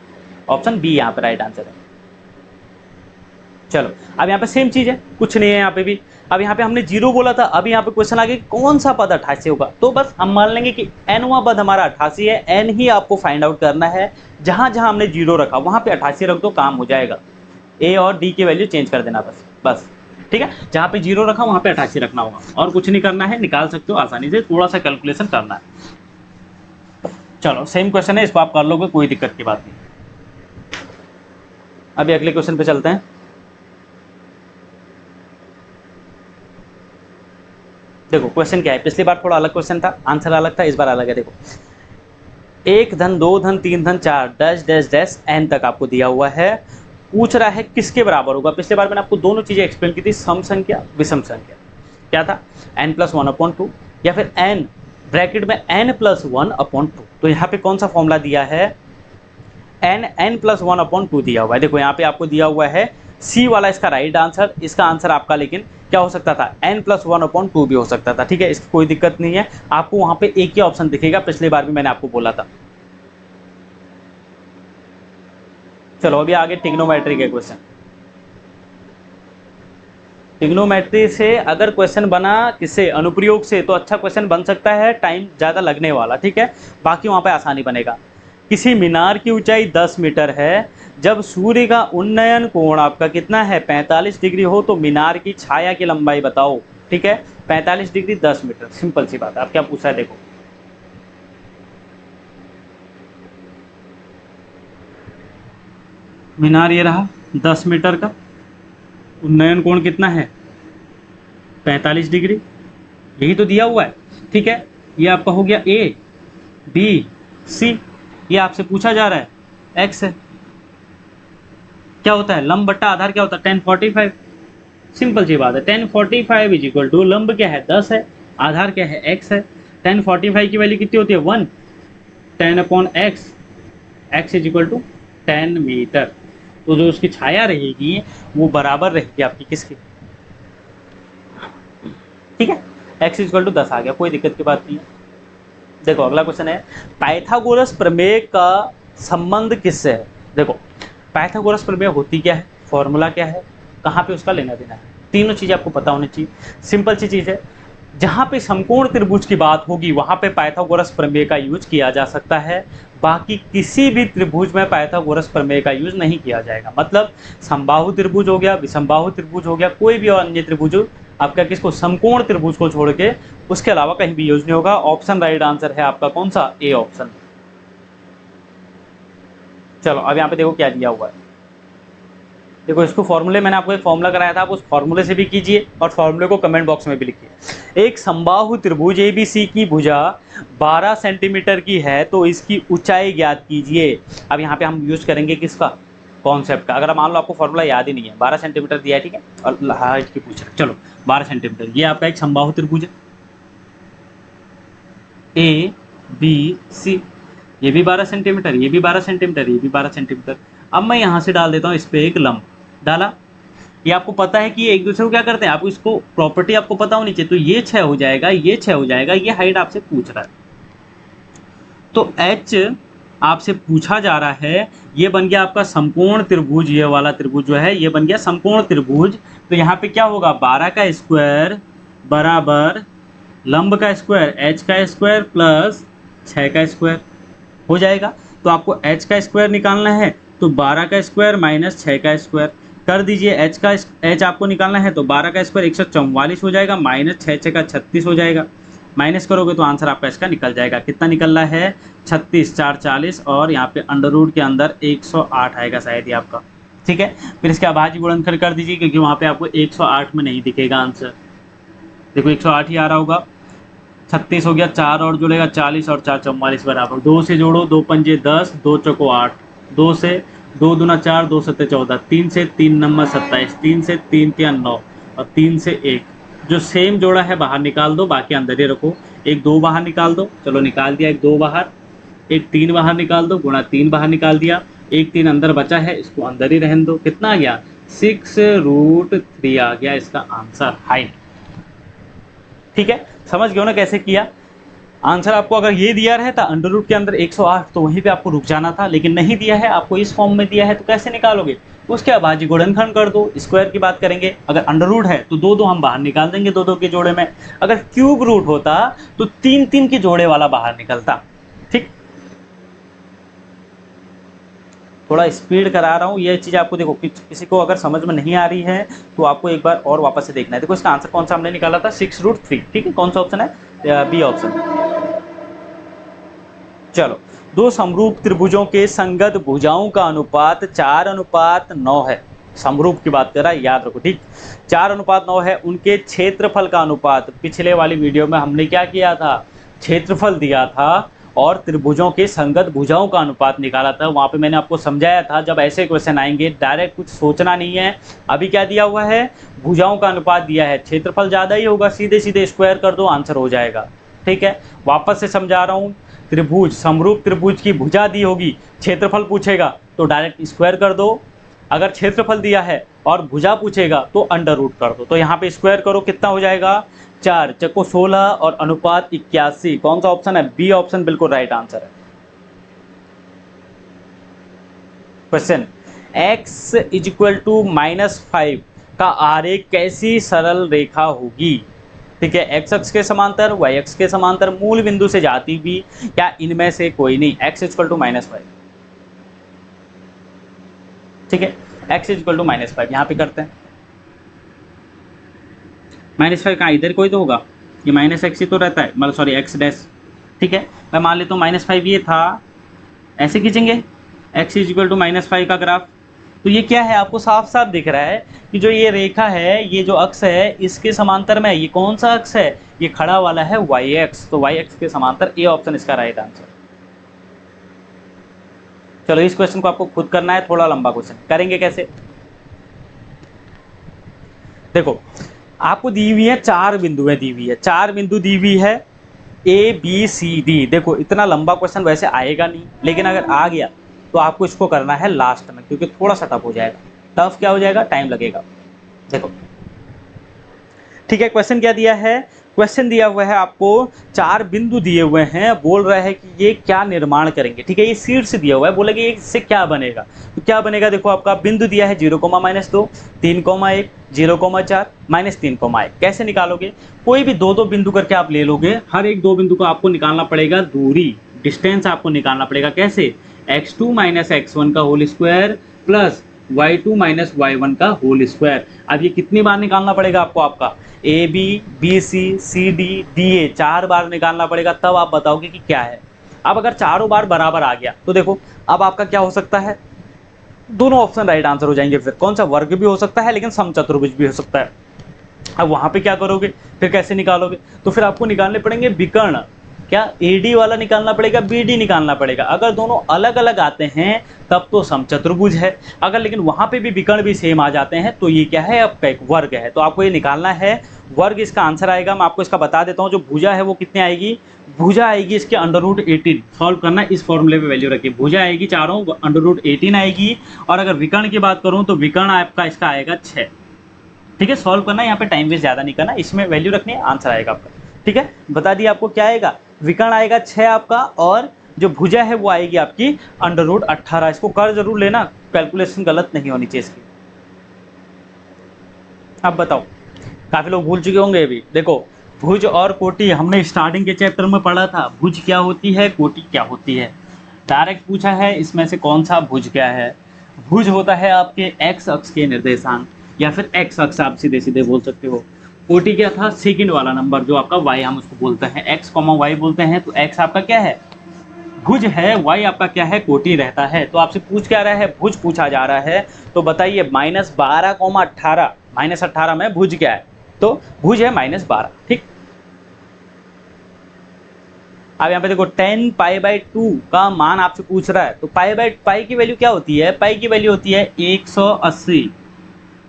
ऑप्शन बी यहाँ पे राइट आंसर है। चलो अब यहाँ पे सेम चीज है, कुछ नहीं है यहाँ पे भी। अब यहाँ पे हमने 0 बोला था, अब यहाँ पे क्वेश्चन आ गया कि कौन सा पद 88 होगा, तो बस हम मान लेंगे कि nवां पद हमारा 88 है, n ही आपको फाइंड आउट करना है। जहां जहां हमने 0 रखा वहां पे 88 रख दो, काम हो जाएगा। a और d की वैल्यू चेंज कर देना बस। ठीक है, जहां पे 0 रखा वहां पे 88 रखना होगा, और कुछ नहीं करना है, निकाल सकते हो आसानी से, थोड़ा सा कैलकुलेशन करना है। चलो सेम क्वेश्चन है, इसको आप कर लोगे, कोई दिक्कत की बात नहीं। अभी अगले क्वेश्चन पे चलते हैं। देखो क्वेश्चन क्या है, पिछली बार थोड़ा अलग क्वेश्चन था, आंसर अलग था, इस बार अलग है। देखो 1 धन 2 धन 3 धन 4 डैश डैश डैश n तक आपको दिया हुआ है, पूछ रहा है किसके बराबर होगा। पिछले बार मैंने आपको दोनों चीजें एक्सप्लेन की थी, सम संख्या विषम संख्या, क्या था n प्लस 1/2 या फिर n ब्रैकेट में n प्लस 1/2। तो यहाँ पे कौन सा फॉर्मूला दिया है, n प्लस 1/2 दिया हुआ है। देखो यहाँ पे आपको दिया हुआ है सी वाला इसका राइट आंसर, इसका आंसर आपका लेकिन क्या हो सकता था, n प्लस 1/2 भी हो सकता था। ठीक है, इसकी कोई दिक्कत नहीं है, आपको वहां पे एक ही ऑप्शन दिखेगा, पिछली बार भी मैंने आपको बोला था। चलो अभी आगे ट्रिग्नोमेट्री के क्वेश्चन। ट्रिग्नोमेट्री से अगर क्वेश्चन बना किससे, अनुप्रयोग से, तो अच्छा क्वेश्चन बन सकता है, टाइम ज़्यादा लगने वाला। ठीक है, बाकी वहाँ पे आसानी बनेगा। किसी मीनार की ऊंचाई 10 मीटर है, जब सूर्य का उन्नयन कोण आपका कितना है 45 डिग्री हो, तो मीनार की छाया की लंबाई बताओ। ठीक है, 45 डिग्री 10 मीटर, सिंपल सी बात है। अब क्या पूछा है देखो, मीनार ये रहा 10 मीटर का, उन्नयन कोण कितना है 45 डिग्री, यही तो दिया हुआ है। ठीक है, ये आपका हो गया ए बी सी, ये आपसे पूछा जा रहा है एक्स है, क्या होता है लंब बट्टा आधार क्या होता है 1045, सिंपल सी बात है 1045 इज इक्वल टू लंब क्या है 10 है, आधार क्या है x है, 1045 की वैल्यू कितनी होती है 1, 10/x, x is equal to 10 metre. तो जो उसकी छाया रहेगी वो बराबर रहेगी आपकी किसकी, ठीक है, x इज इक्वल टू 10 आ गया, कोई दिक्कत की बात नहीं है। देखो अगला क्वेश्चन है पाइथागोरस प्रमेय का संबंध किससे है। देखो पाइथागोरस प्रमेय होती क्या है, फॉर्मूला क्या है, कहाँ पे उसका लेना देना है, तीनों चीज़ें आपको पता होनी चाहिए। सिंपल सी चीज़ है, जहाँ पे समकोण त्रिभुज की बात होगी वहाँ पे पाइथागोरस प्रमेय का यूज किया जा सकता है, बाकी किसी भी त्रिभुज में पाइथागोरस प्रमेय का यूज नहीं किया जाएगा। मतलब समबाहु त्रिभुज हो गया, विषमबाहु त्रिभुज हो गया, कोई भी और अन्य त्रिभुज आपका किसको समकोण त्रिभुज को छोड़ के उसके अलावा कहीं भी यूज नहीं होगा। ऑप्शन राइट आंसर है आपका कौन सा, ए ऑप्शन। चलो अब यहाँ पे देखो क्या दिया हुआ है, देखो इसको फॉर्मूले मैंने आपको एक फॉर्मूला कराया था, आप उस फॉर्मूले से भी कीजिए और फॉर्मूले को कमेंट बॉक्स में भी लिखिए। एक समबाहु त्रिभुज ABC की भुजा 12 सेंटीमीटर की है तो इसकी ऊंचाई ज्ञात कीजिए। अब यहाँ पे हम यूज करेंगे किसका, कॉन्सेप्ट का। अगर मान लो आपको फॉर्मूला याद ही नहीं है, 12 सेंटीमीटर दिया है ठीक है, और हाइट की पूछ रहे, चलो 12 सेंटीमीटर, ये आपका एक समबाहु त्रिभुज है ABC, ये भी 12 सेंटीमीटर, ये भी 12 सेंटीमीटर, ये भी 12 सेंटीमीटर। अब मैं यहाँ से डाल देता हूँ इस पर एक लंब डाला, ये आपको पता है कि ये एक दूसरे को क्या करते हैं, आपको इसको प्रॉपर्टी आपको पता होनी चाहिए। तो ये 6 हो जाएगा, ये 6 हो जाएगा, ये हाइट आपसे पूछ रहा है, तो h आपसे पूछा जा रहा है, ये बन गया आपका समकोण त्रिभुज, ये वाला त्रिभुज जो है ये बन गया समकोण त्रिभुज। तो यहाँ पे क्या होगा 12 का स्क्वायर बराबर लंब का स्क्वायर h का स्क्वायर प्लस 6 का स्क्वायर हो जाएगा। तो आपको h का स्क्वायर निकालना है तो 12 का स्क्वायर माइनस 6 का स्क्वायर कर दीजिए। h आपको निकालना है तो 12 का स्क्वायर 144 हो जाएगा, माइनस 6 का 36 हो जाएगा, माइनस करोगे तो आंसर आपका इसका निकल जाएगा। कितना निकल रहा है 36, 4 40 और यहाँ पे अंडर रूट के अंदर 108 आएगा शायद ये आपका, ठीक है। फिर इसके अभाज्य गुणनखंड कर दीजिए क्योंकि वहाँ पे आपको 108 में नहीं दिखेगा आंसर, देखो 108 ही आ रहा होगा। 36 हो गया, 4 और जुड़ेगा 40 और 4 44 बराबर, 2 से जोड़ो 2 पंजे 10, 2 चौको 8, 2 से 2 दूना 4, 2 सत्ते 14, 3 से 3 नंबर 27, 3 से 3 तिया 9 और 3 से 1, जो सेम जोड़ा है बाहर निकाल दो, बाकी अंदर ही रखो। एक 2 बाहर निकाल दो, चलो निकाल दिया, एक 2 बाहर, एक 3 बाहर निकाल दो, गुणा 3 बाहर निकाल दिया, एक 3 अंदर बचा है इसको अंदर ही रहने दो। कितना आ गया 6√3 आ गया इसका आंसर हाइट, ठीक है। समझ गए हो ना कैसे किया। आंसर आपको अगर ये दिया रहता अंडर रूट के अंदर 108 तो वहीं पे आपको रुक जाना था, लेकिन नहीं दिया है, आपको इस फॉर्म में दिया है तो कैसे निकालोगे, उसके अभाज्य गुणनखंड कर दो। स्क्वायर की बात करेंगे, अगर अंडर रूट है तो 2 2 हम बाहर निकाल देंगे 2 2 के जोड़े में, अगर क्यूब रूट होता तो 3 3 के जोड़े वाला बाहर निकलता, ठीक। थोड़ा स्पीड करा रहा हूँ, ये चीज़ आपको देखो किसी को अगर समझ में नहीं आ रही है तो आपको एक बार और वापस से देखना है। देखो इसका आंसर कौन सा हमने निकाला था 6√3, ठीक है। कौन सा ऑप्शन है, बी ऑप्शन। चलो, 2 समरूप त्रिभुजों के संगत भुजाओं का अनुपात 4:9 है। समरूप की बात कर रहा है, याद रखो, ठीक। 4:9 है। उनके क्षेत्रफल का अनुपात, पिछले वाली वीडियो में हमने क्या किया था, क्षेत्रफल दिया था और त्रिभुजों के संगत भुजाओं का अनुपात निकाला था। वहाँ पे मैंने आपको समझाया था जब ऐसे क्वेश्चन आएंगे डायरेक्ट कुछ सोचना नहीं है। अभी क्या दिया हुआ है, भुजाओं का अनुपात दिया है, क्षेत्रफल ज़्यादा ही होगा, सीधे सीधे स्क्वायर कर दो आंसर हो जाएगा, ठीक है। वापस से समझा रहा हूँ, त्रिभुज समरूप त्रिभुज की भुजा दी होगी, क्षेत्रफल पूछेगा तो डायरेक्ट स्क्वायर कर दो, अगर क्षेत्रफल दिया है और भुजा पूछेगा तो अंडर रूट कर दो। तो यहाँ पे स्क्वायर करो, कितना हो जाएगा 4 चको 16 और अनुपात 81। कौन सा ऑप्शन है, बी ऑप्शन बिल्कुल राइट आंसर है। क्वेश्चन, x = -5 का आरेख कैसी सरल रेखा होगी, ठीक है। x अक्ष के समांतर, y अक्ष के समांतर, मूल बिंदु से जाती भी, या इनमें से कोई नहीं। x = -5, ठीक है। x = -5 यहाँ पे करते हैं। -5 कहाँ, इधर कोई तो होगा, ये -x ही तो रहता है, मतलब सॉरी x डैश, ठीक है। मैं मान लेता हूँ -5 ये था, ऐसे खींचेंगे x = -5 का ग्राफ, तो ये क्या है, आपको साफ साफ दिख रहा है कि जो ये रेखा है, ये जो अक्ष है, इसके समांतर में ये कौन सा अक्ष है, ये खड़ा वाला है वाई एक्स। तो वाई एक्स के समांतर ए ऑप्शन इसका राइट आंसर। चलो इस क्वेश्चन को आपको खुद करना है, थोड़ा लंबा क्वेश्चन करेंगे। कैसे, देखो आपको दी हुई है 4 बिंदुएं दी हुई है, 4 बिंदु दी हुई है ए बी सी डी। देखो इतना लंबा क्वेश्चन वैसे आएगा नहीं, लेकिन अगर आ गया तो आपको इसको करना है लास्ट में, क्योंकि थोड़ा सा टफ हो जाएगा। टफ क्या हो जाएगा, टाइम लगेगा। देखो ठीक है, क्वेश्चन क्या दिया है, क्वेश्चन दिया हुआ है आपको 4 बिंदु दिए हुए हैं, बोल रहा है कि ये क्या निर्माण करेंगे। ठीक है, ये शीर्ष दिया हुआ है, बोलेंगे इससे क्या बनेगा। तो क्या बनेगा, देखो आपका बिंदु दिया है 0, -2, 3, 1, 0, 4, -3, 1। कैसे निकालोगे, कोई भी 2-2 बिंदु करके आप ले लोगे, हर एक 2 बिंदु को आपको निकालना पड़ेगा दूरी, डिस्टेंस आपको निकालना पड़ेगा। कैसे, x2 - x1 का whole square plus y2 - y1 का होल स्क्वायर। अब ये कितनी बार निकालना पड़ेगा आपको, आपका A B, B C, C D, D A 4 बार निकालना पड़ेगा, तब आप बताओगे कि क्या है। अब अगर चारों बार बराबर आ गया तो देखो अब आपका क्या हो सकता है, दोनों ऑप्शन राइट आंसर हो जाएंगे। फिर कौन सा, वर्ग भी हो सकता है, लेकिन समचतुर्भुज भी हो सकता है। अब वहां पे क्या करोगे, फिर कैसे निकालोगे, तो फिर आपको निकालने पड़ेंगे विकर्ण। क्या, AD वाला निकालना पड़ेगा, BD निकालना पड़ेगा। अगर दोनों अलग अलग आते हैं तब तो समचतुर्भुज है, अगर लेकिन वहां पे भी विकर्ण भी सेम आ जाते हैं तो ये क्या है, आपका एक वर्ग है। तो आपको ये निकालना है वर्ग, इसका आंसर आएगा। मैं आपको इसका बता देता हूँ, जो भुजा है वो कितने आएगी, भुजा आएगी इसके √18। सॉल्व करना, इस फॉर्मूले पे वैल्यू रखिए, भुजा आएगी चारों √18 आएगी। और अगर विकर्ण की बात करूँ तो विकर्ण आपका इसका आएगा 6। ठीक है, सॉल्व करना, यहाँ पे टाइम वेस्ट ज़्यादा नहीं करना, इसमें वैल्यू रखनी है, आंसर आएगा आपका। ठीक है, बता दिया आपको क्या आएगा, विकर्ण आएगा 6 आपका, और जो भुजा है वो आएगी आपकी √18। इसको कर जरूर लेना, कैलकुलेशन गलत नहीं होनी चाहिए इसकी। अब बताओ, काफ़ी लोग भूल चुके होंगे अभी। देखो भुज और कोटि हमने स्टार्टिंग के चैप्टर में पढ़ा था, भुज क्या होती है, कोटि क्या होती है। डायरेक्ट पूछा है इसमें से कौन सा भुज क्या है। भुज होता है आपके x अक्ष के निर्देशांक, या फिर x अक्ष आप सीधे सीधे बोल सकते हो। कोटि क्या था, सेकंड वाला नंबर, जो आपका y हम उसको बोलते हैं, x, y बोलते हैं। तो x आपका क्या है, भुज है, y आपका क्या है, कोटि रहता है। तो आपसे पूछ क्या रहा है, भुज पूछा जा रहा है। तो बताइए -12, 18, -18 में भुज क्या है, तो भुज है -12। ठीक, अब यहाँ पे देखो 10π/2 का मान आपसे पूछ रहा है। तो पाई की वैल्यू क्या होती है, पाई की वैल्यू होती है 180।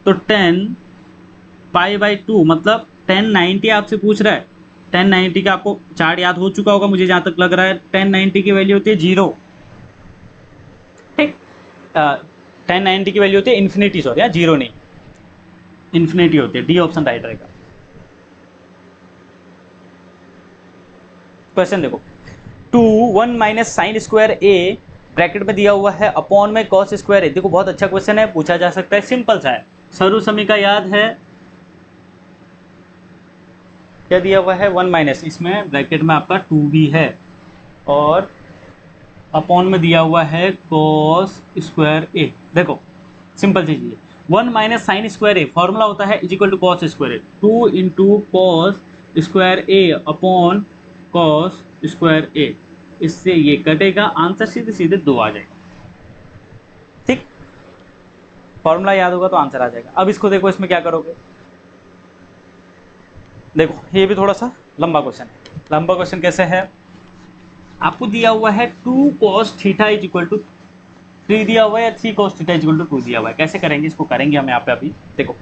तो 10π/2 मतलब 1090 आपसे पूछ रहा है। 1090 का आपको चार्ट याद हो चुका होगा मुझे जहाँ तक लग रहा है। 1090 की वैल्यू होती है 0। ठीक, 1090 की वैल्यू होती है इन्फिनिटी, सॉरी 0 नहीं, इन्फिनिटी होती है। डी ऑप्शन राइट रहेगा। क्वेश्चन देखो, 2 1 - sin स्क्वायर a ब्रैकेट में दिया हुआ है, अपॉन में cos स्क्वायर a। देखो बहुत अच्छा क्वेश्चन है, पूछा जा सकता है, सिंपल सा है। सरु समीका याद है, क्या दिया हुआ है, 1 - इसमें ब्रैकेट में आपका 2 भी है, और अपॉन में दिया हुआ है cos स्क्वायर a। देखो सिंपल चीज है, 1 - sin स्क्वायर a फॉर्मूला होता है = cos square a। 2 × cos square a upon cos square a, इससे ये कटेगा, आंसर सीधे सीधे 2 आ जाएगा। ठीक, फॉर्मूला याद होगा तो आंसर आ जाएगा। अब इसको देखो, इसमें क्या करोगे, देखो ये भी थोड़ा सा लंबा क्वेश्चन है। लंबा क्वेश्चन कैसे है, आपको दिया हुआ है 2 cos θ = 3 दिया हुआ है, या 3 cos θ = 2 दिया हुआ है। कैसे करेंगे, इसको करेंगे हम यहाँ पे अभी। देखो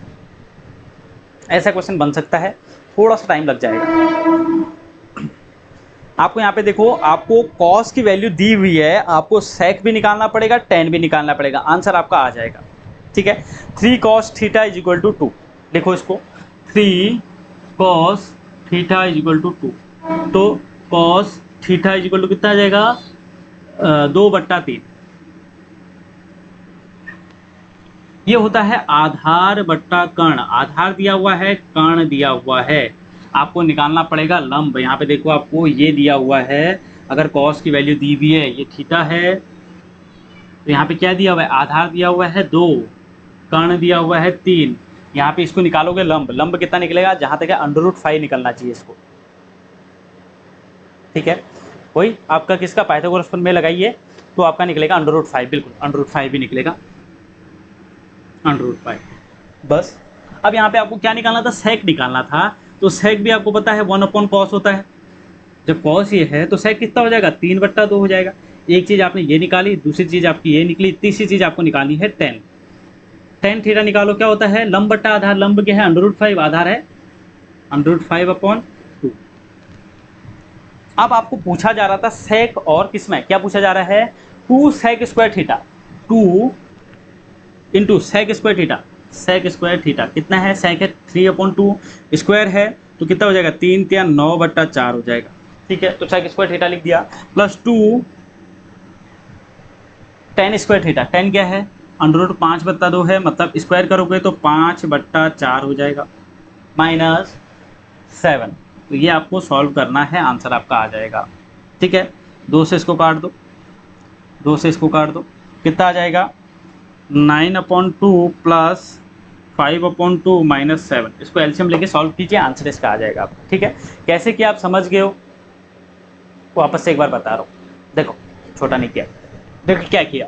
ऐसा क्वेश्चन बन सकता है, थोड़ा सा टाइम लग जाएगा आपको। यहाँ पे देखो, आपको cos की वैल्यू दी हुई है, आपको sec भी निकालना पड़ेगा, tan भी निकालना पड़ेगा, आंसर आपका आ जाएगा। ठीक है, 3 cos θ = 2, देखो इसको 3 cos θ = 2, तो cos θ = कितना आ जाएगा, 2/3। ये होता है आधार बट्टा कर्ण, आधार दिया हुआ है, कर्ण दिया हुआ है, आपको निकालना पड़ेगा लंब। यहाँ पे देखो आपको ये दिया हुआ है, अगर cos की वैल्यू दी हुई है, ये थीटा है, तो यहाँ पे क्या दिया हुआ है, आधार दिया हुआ है 2, कर्ण दिया हुआ है 3। यहाँ पे इसको निकालोगे लंब, लंब कितना निकलेगा, जहाँ तक है √5 निकलना चाहिए इसको। ठीक है, वही आपका किसका, पाइथागोरस प्रमेय लगाइए तो आपका निकलेगा √5, बिल्कुल √5 भी निकलेगा। √5। बस अब यहाँ पे आपको क्या निकालना था, सेक निकालना था। तो सेक भी आपको पता है 1/cos होता है। जब cos ये है तो सेक कितना हो जाएगा, 3/2 हो जाएगा। एक चीज़ आपने ये निकाली, दूसरी चीज़ आपकी ये निकली, तीसरी चीज़ आपको निकालनी है tan थीटा निकालो, क्या होता है, लंब बट्टा आधार। लंब क्या है, √5, आधार है √5/2। अब आपको पूछा जा रहा था सेक और किसमें, क्या पूछा जा रहा है, 2 sec square theta, 2 into sec square theta. Sec square theta कितना है, सेक है 3/2, स्क्वायर है तो कितना हो जाएगा, 3×9/4 हो जाएगा। ठीक है, तो सेक स्क्वायर थीटा लिख दिया, plus 2 tan square theta. tan क्या है, √5/2 है, मतलब स्क्वायर करोगे तो 5/4 हो जाएगा, -7। तो ये आपको सॉल्व करना है, आंसर आपका आ जाएगा। ठीक है, 2 से इसको काट दो, 2 से इसको काट दो, कितना आ जाएगा, 9/2 प्लस 5/2 -7। इसको एलसीएम लेके सॉल्व कीजिए, आंसर इसका आ जाएगा आपको। ठीक है, कैसे किया आप समझ गए हो, वापस से एक बार बता रहा हूँ। देखो, छोटा नहीं किया, देखो क्या किया,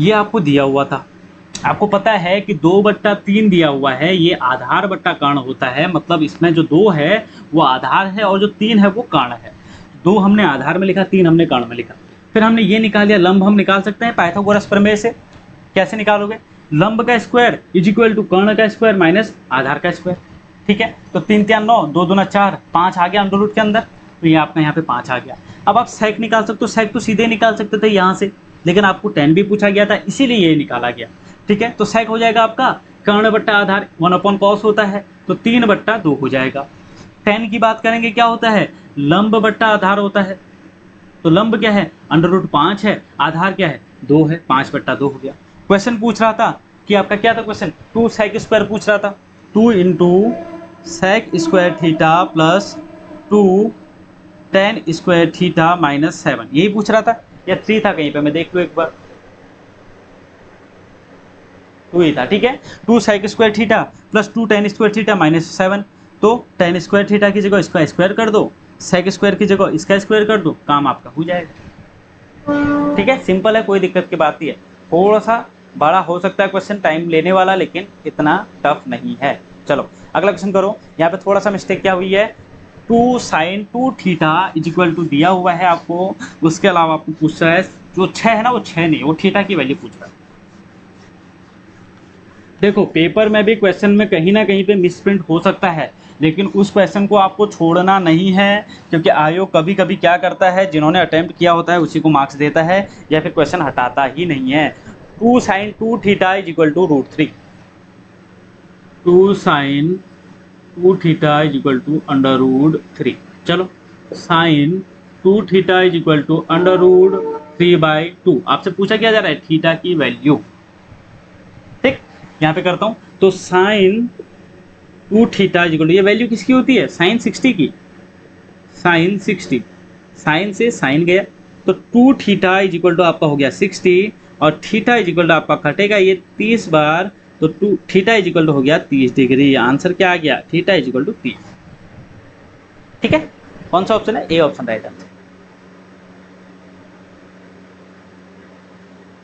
ये आपको दिया हुआ था, आपको पता है कि 2/3 दिया हुआ है, ये आधार बट्टा कर्ण होता है, मतलब इसमें जो 2 है वो आधार है और जो 3 है वो कर्ण है। 2 हमने आधार में लिखा, 3 हमने कर्ण में लिखा। फिर हमने ये निकाल लिया, लंब हम निकाल सकते हैं पाइथागोरस प्रमेय से। कैसे निकालोगे, लंब का स्क्वायर इक्वल टू कर्ण का स्क्वायर माइनस आधार का स्क्वायर। ठीक है, तो 3×3 = 9, 2×2 = 4, 5 आ गया अंडर रूट के अंदर, तो ये आपका यहाँ पे 5 आ गया। अब आप सेक निकाल सकते हो, सेक तो सीधे निकाल सकते थे यहाँ से, लेकिन आपको tan भी पूछा गया था, इसीलिए ये निकाला गया। ठीक है, तो सेक हो जाएगा आपका कर्ण बट्टा आधार, 1/cos होता है तो 3/2 हो जाएगा। tan की बात करेंगे, क्या होता है, लंब बट्टा आधार होता है, तो लंब क्या है, √5 है, आधार क्या है, 2 है, 5/2 हो गया। क्वेश्चन पूछ रहा था कि आपका क्या था क्वेश्चन, 2 sec स्क्वायर पूछ रहा था, 2 × sec square theta plus 2 tan square theta -7, यही पूछ रहा था या 3 था कहीं पे, मैं देख लूँ एक बार, 2 ही था। ठीक है, 2 sec square theta plus 2 tan square theta -7, तो tan स्क्वायर थीटा की जगह इसका स्क्वायर कर दो, sec स्क्वायर की जगह इसका स्क्वायर कर दो, काम आपका हो जाएगा। ठीक है, सिंपल है, कोई दिक्कत की बात नहीं है। थोड़ा सा बड़ा हो सकता है क्वेश्चन, टाइम लेने वाला, लेकिन इतना टफ नहीं है। चलो अगला क्वेश्चन करो। यहाँ पे थोड़ा सा मिस्टेक क्या हुई है, 2 sin 2 थीटा इक्वल टू दिया हुआ है आपको, उसके अलावा आपको पूछ रहा है जो 6 है ना, वो 6 नहीं, वो थीटा की वैल्यू पूछ रहा है। देखो, पेपर में भी क्वेश्चन में कहीं ना कहीं पे मिसप्रिंट हो सकता है, लेकिन उस क्वेश्चन को आपको छोड़ना नहीं है, क्योंकि आयोग कभी कभी क्या करता है, जिन्होंने अटेम्प्ट किया होता है उसी को मार्क्स देता है, या फिर क्वेश्चन हटाता ही नहीं है। 2 sin 2 theta equal to √3, 2 sin 2 theta equal to √3। चलो, sin 2 थीटा इक्वल टू √3/2। आपसे पूछा क्या जा रहा है, थीटा की वैल्यू। ठीक, यहाँ पे करता हूँ, तो sin 2 थीटा इक्वल टू, ये वैल्यू किसकी होती है, sin 60 की, sin 60, sin से sin गया, तो 2 थीटा इक्वल टू आपका हो गया 60, और थीटा इक्वल टू आपका कटेगा ये 30 बार, तो 2 थीटा इक्वल टू हो गया 30 डिग्री। आंसर क्या आ गया, थीटा इक्वल टू 30। ठीक है, कौन सा ऑप्शन है, ए ऑप्शन राइट आंसर।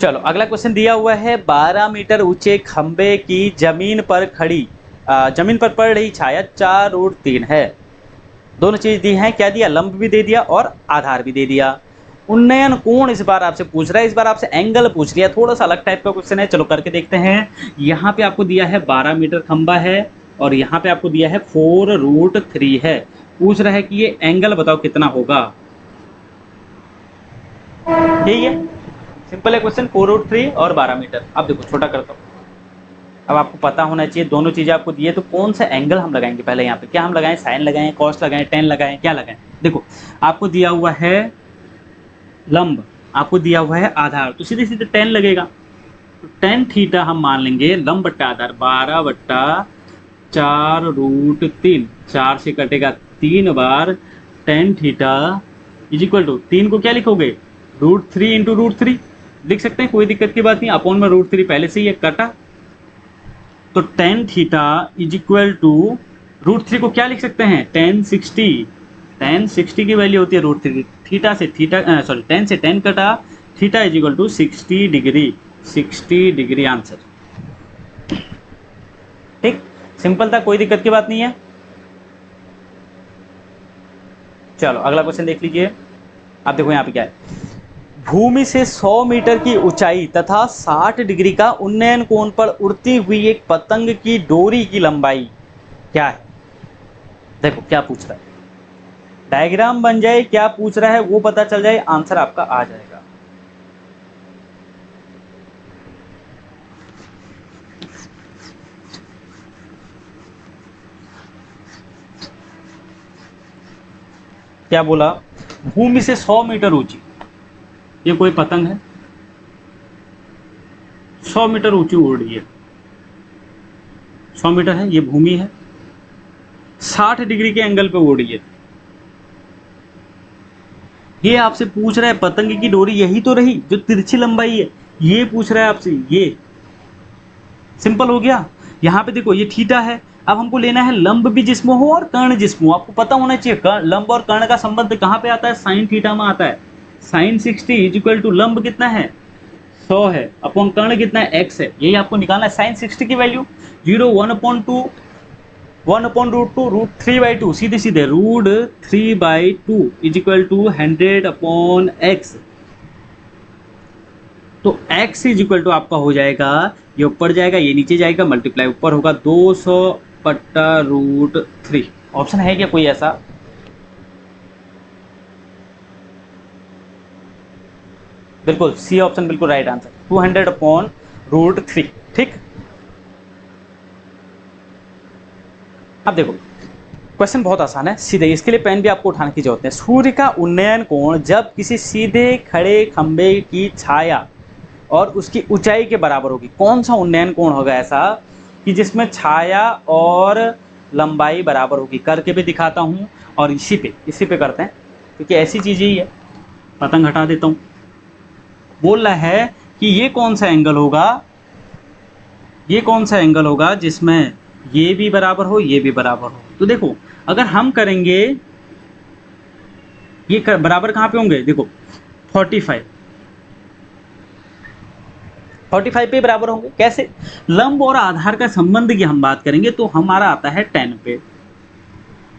चलो अगला क्वेश्चन दिया हुआ है, 12 मीटर ऊंचे खंबे की जमीन पर पड़ रही छाया 4√3 है। दोनों चीज दी हैं, क्या दिया, लंब भी दे दिया और आधार भी दे दिया। उन्नयन कोण इस बार आपसे पूछ रहा है, इस बार आपसे एंगल पूछ लिया, थोड़ा सा अलग टाइप का क्वेश्चन है। चलो करके देखते हैं। यहाँ पे आपको दिया है 12 मीटर खंबा है, और यहाँ पे आपको दिया है 4√3 है। पूछ रहा है कि ये एंगल बताओ कितना होगा। यही है, सिंपल है क्वेश्चन, 4√3 और 12 मीटर। अब देखो छोटा करता हूँ, अब आपको पता होना चाहिए, दोनों चीज़ें आपको दिए तो कौन सा एंगल हम लगाएंगे पहले। यहाँ पे क्या हम लगाएं, साइन लगाएं, कॉस लगाएं, टेन लगाएं, क्या लगाएं। देखो आपको दिया हुआ है लंब, आपको दिया हुआ है आधार, तो सीधे सीधे 10 लगेगा, तो tan थीटा हम मान लेंगे लंब बट्टा आधार 12/4√3, 4 से कटेगा 3 बार, tan थीटा इक्वल टू 3 को क्या लिखोगे, √3 × √3 लिख सकते हैं, कोई दिक्कत की बात नहीं। अपॉन में √3 पहले से ही ये कटा, तो tan थीटा इक्वल टू √3 को क्या लिख सकते हैं, tan 60, tan 60 की वैल्यू होती है √3, थीटा से थीटा सॉरी tan से tan कटा, theta equal to 60 degree, 60 degree answer. Simple था, कोई दिक्कत की बात नहीं है। चलो अगला क्वेश्चन देख लीजिए। आप देखो यहाँ पे क्या है, भूमि से 100 मीटर की ऊंचाई तथा 60 डिग्री का उन्नयन कोण पर उड़ती हुई एक पतंग की डोरी की लंबाई क्या है। देखो क्या पूछ रहा है, डायग्राम बन जाए, क्या पूछ रहा है वो पता चल जाए, आंसर आपका आ जाएगा। क्या बोला, भूमि से 100 मीटर ऊंची, ये कोई पतंग है 100 मीटर ऊंची उड़ रही है, 100 मीटर है, ये भूमि है, 60 डिग्री के एंगल पे उड़ रही है। ये आपसे पूछ रहा है पतंग की डोरी यही तो रही जो तिरछी लंबाई है, ये पूछ रहा है आपसे, ये सिंपल हो गया। यहाँ पे देखो ये थीटा है, अब हमको लेना है लंब भी जिसमें हो और कर्ण जिसमें हो। आपको पता होना चाहिए लंब और कर्ण का संबंध कहाँ पे आता है, साइन थीटा में आता है। साइन 60 इज इक्वल टू लंब कितना है 100 है, अपॉन कर्ण कितना है x है, यही आपको निकालना है। साइन 60 की वैल्यू 0 1/2 1/√2 √3/2, सीधे सीधे √3/2 इज इक्वल टू 100/x। तो x इज इक्वल टू आपका हो जाएगा, ये ऊपर जाएगा ये नीचे जाएगा, मल्टीप्लाई ऊपर होगा 200/√3। ऑप्शन है क्या कोई ऐसा, बिल्कुल सी ऑप्शन बिल्कुल राइट आंसर, 200/√3। ठीक, अब देखो क्वेश्चन बहुत आसान है, सीधे इसके लिए पेन भी आपको उठाने की जरूरत है। सूर्य का उन्नयन कोण जब किसी सीधे खड़े खंबे की छाया और उसकी ऊंचाई के बराबर होगी, कौन सा उन्नयन कोण होगा ऐसा कि जिसमें छाया और लंबाई बराबर होगी। करके भी दिखाता हूं और इसी पे करते हैं, क्योंकि ऐसी चीज ही है। पतंग हटा देता हूं, बोल रहा है कि ये कौन सा एंगल होगा, ये कौन सा एंगल होगा जिसमें ये भी बराबर हो ये भी बराबर हो। तो देखो अगर हम करेंगे, ये बराबर कहाँ पे होंगे, देखो 45 पे बराबर होंगे। कैसे, लंब और आधार का संबंध की हम बात करेंगे तो हमारा आता है 10 पे,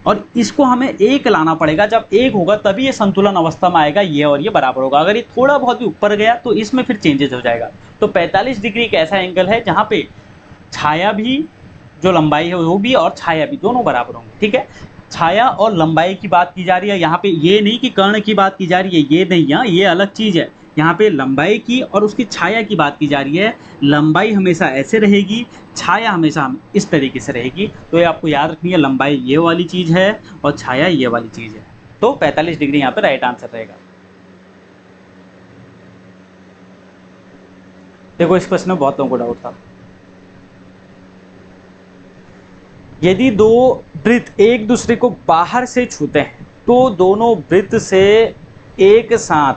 और इसको हमें एक लाना पड़ेगा। जब एक होगा तभी ये संतुलन अवस्था में आएगा, ये और ये बराबर होगा। अगर ये थोड़ा बहुत भी ऊपर गया तो इसमें फिर चेंजेस हो जाएगा। तो 45 डिग्री एक ऐसा एंगल है जहाँ पे छाया भी, जो लंबाई है वो भी, और छाया भी, दोनों बराबर होंगे। ठीक है, छाया और लंबाई की बात की जा रही है यहाँ पे, ये नहीं कि कर्ण की बात की जा रही है, ये नहीं, यहाँ ये अलग चीज है। यहाँ पे लंबाई की और उसकी छाया की बात की जा रही है। लंबाई हमेशा ऐसे रहेगी, छाया हमेशा इस तरीके से रहेगी। तो ये आपको याद रखनी है, लंबाई ये वाली चीज है और छाया ये वाली चीज है। तो 45 डिग्री यहाँ पे राइट आंसर रहेगा। देखो इस क्वेश्चन में बहुत लोगों को डाउट था, यदि दो वृत्त एक दूसरे को बाहर से छूते हैं तो दोनों वृत्त से एक साथ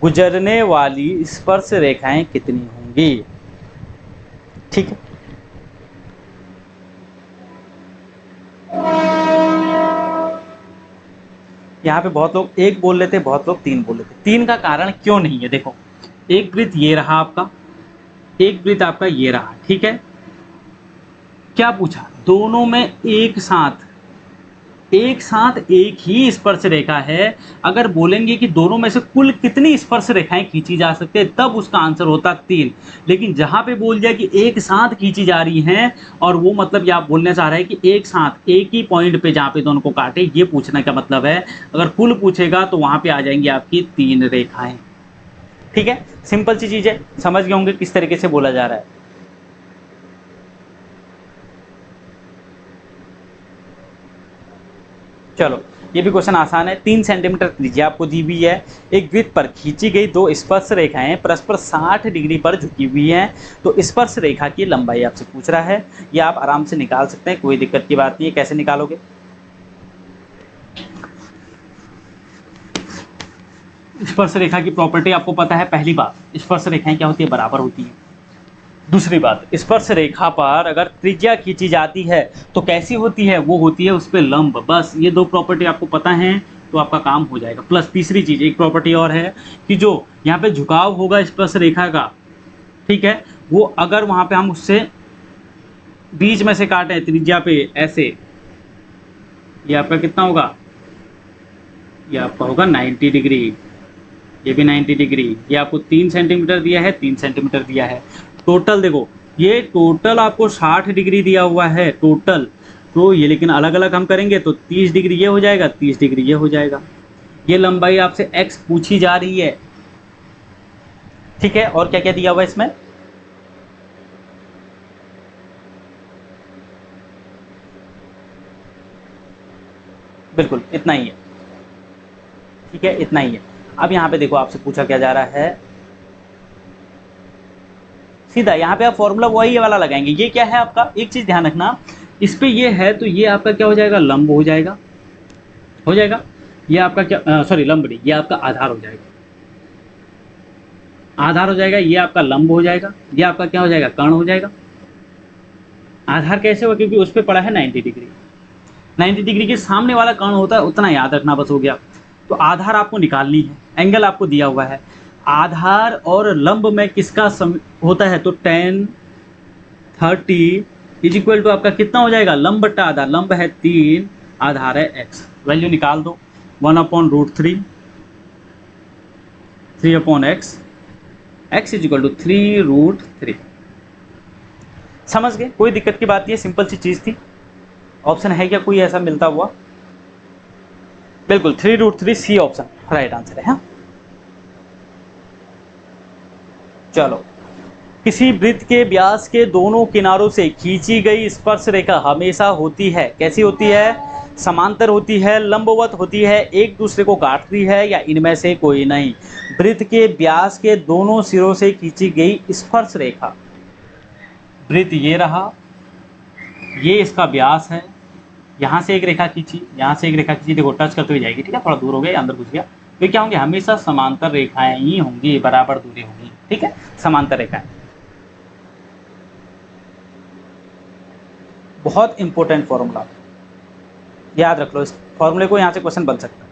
गुजरने वाली स्पर्श रेखाएं कितनी होंगी। ठीक है, यहाँ पे बहुत लोग एक बोल लेते, बहुत लोग तीन बोल लेते। तीन का कारण क्यों नहीं है, देखो एक वृत्त ये रहा आपका, एक वृत्त आपका ये रहा। ठीक है, क्या पूछा, दोनों में एक साथ एक ही स्पर्श रेखा है। अगर बोलेंगे कि दोनों में से कुल कितनी स्पर्श रेखाएं खींची जा सकती है तब उसका आंसर होता 3। लेकिन जहां पे बोल दिया कि एक साथ खींची जा रही हैं, और वो मतलब ये आप बोलना चाह रहे हैं कि एक साथ एक ही पॉइंट पे जहां पे दोनों को काटे, ये पूछने का मतलब है। अगर कुल पूछेगा तो वहां पे आ जाएंगी आपकी 3 रेखाएं। ठीक है, सिंपल सी चीज है, समझ गए होंगे किस तरीके से बोला जा रहा है। चलो ये भी क्वेश्चन आसान है। 3 सेंटीमीटर त्रिज्या आपको दी हुई है, एक वृत्त पर खींची गई 2 स्पर्श रेखाएं परस्पर 60 डिग्री पर झुकी हुई हैं। तो स्पर्श रेखा की लंबाई आपसे पूछ रहा है, ये आप आराम से निकाल सकते हैं, कोई दिक्कत की बात नहीं है। कैसे निकालोगे, स्पर्श रेखा की प्रॉपर्टी आपको पता है। पहली बात, स्पर्श रेखाएं क्या होती है, बराबर होती है। दूसरी बात, स्पर्श रेखा पर अगर त्रिज्या खींची जाती है तो कैसी होती है, वो होती है उस पर लंब। बस ये 2 प्रॉपर्टी आपको पता है तो आपका काम हो जाएगा। प्लस तीसरी चीज, एक प्रॉपर्टी और है कि जो यहाँ पे झुकाव होगा स्पर्श रेखा का, ठीक है, वो अगर वहां पे हम उससे बीच में से काटे त्रिज्या पे ऐसे, ये आपका कितना होगा, ये आपका होगा 90 डिग्री, ये भी 90 डिग्री। ये आपको 3 सेंटीमीटर दिया है, 3 सेंटीमीटर दिया है। टोटल देखो, ये टोटल आपको 60 डिग्री दिया हुआ है टोटल। तो ये लेकिन अलग अलग हम करेंगे तो 30 डिग्री ये हो जाएगा, 30 डिग्री ये हो जाएगा। ये लंबाई आपसे x पूछी जा रही है, ठीक है। और क्या क्या दिया हुआ है इसमें, बिल्कुल इतना ही है, ठीक है, इतना ही है। अब यहाँ पे देखो आपसे पूछा क्या जा रहा है, सीधा यहाँ पे आप फॉर्मूला वही वाला लगाएंगे। ये क्या है आपका, एक चीज ध्यान रखना, इस पे ये है तो ये आपका क्या हो जाएगा, लंब हो जाएगा, हो जाएगा। ये आपका क्या, सॉरी लंब नहीं, ये आपका आधार हो जाएगा, आधार हो जाएगा। ये आपका लंब हो जाएगा, ये आपका क्या हो जाएगा, कर्ण हो जाएगा। आधार कैसे हुआ, क्योंकि उस पर पड़ा है 90 डिग्री। 90 डिग्री के सामने वाला कर्ण होता है, उतना याद रखना बस, हो गया। तो आधार आपको निकालनी है, एंगल आपको दिया हुआ है। आधार और लंब में किसका होता है, तो tan 30 इज इक्वल टू आपका कितना हो जाएगा, लंब बट्टा आधार। लंब है 3, आधार है x, वैल्यू निकाल दो, 1/√3, 3/x, x is equal to 3√3। समझ गए, कोई दिक्कत की बात नहीं है, सिंपल सी चीज थी। ऑप्शन है क्या कोई ऐसा मिलता हुआ, बिल्कुल 3√3 सी ऑप्शन राइट आंसर है। हाँ चलो, किसी वृत्त के व्यास के दोनों किनारों से खींची गई स्पर्श रेखा हमेशा होती है, कैसी होती है, समांतर होती है, लंबवत होती है, एक दूसरे को काटती है, या इनमें से कोई नहीं। वृत्त के व्यास के दोनों सिरों से खींची गई स्पर्श रेखा, वृत्त ये रहा, ये इसका व्यास है, यहाँ से एक रेखा खींची, यहाँ से एक रेखा खींची, देखो टच करते हुए जाएगी, ठीक है, थोड़ा दूर हो गया, अंदर घुस गया, तो क्या होंगे, हमेशा समांतर रेखाएं ही होंगी, बराबर दूरी होगी, ठीक है, समांतर रेखाएं। बहुत इंपॉर्टेंट फॉर्मूला, याद रख लो इस फॉर्मूले को, यहाँ से क्वेश्चन बन सकता है।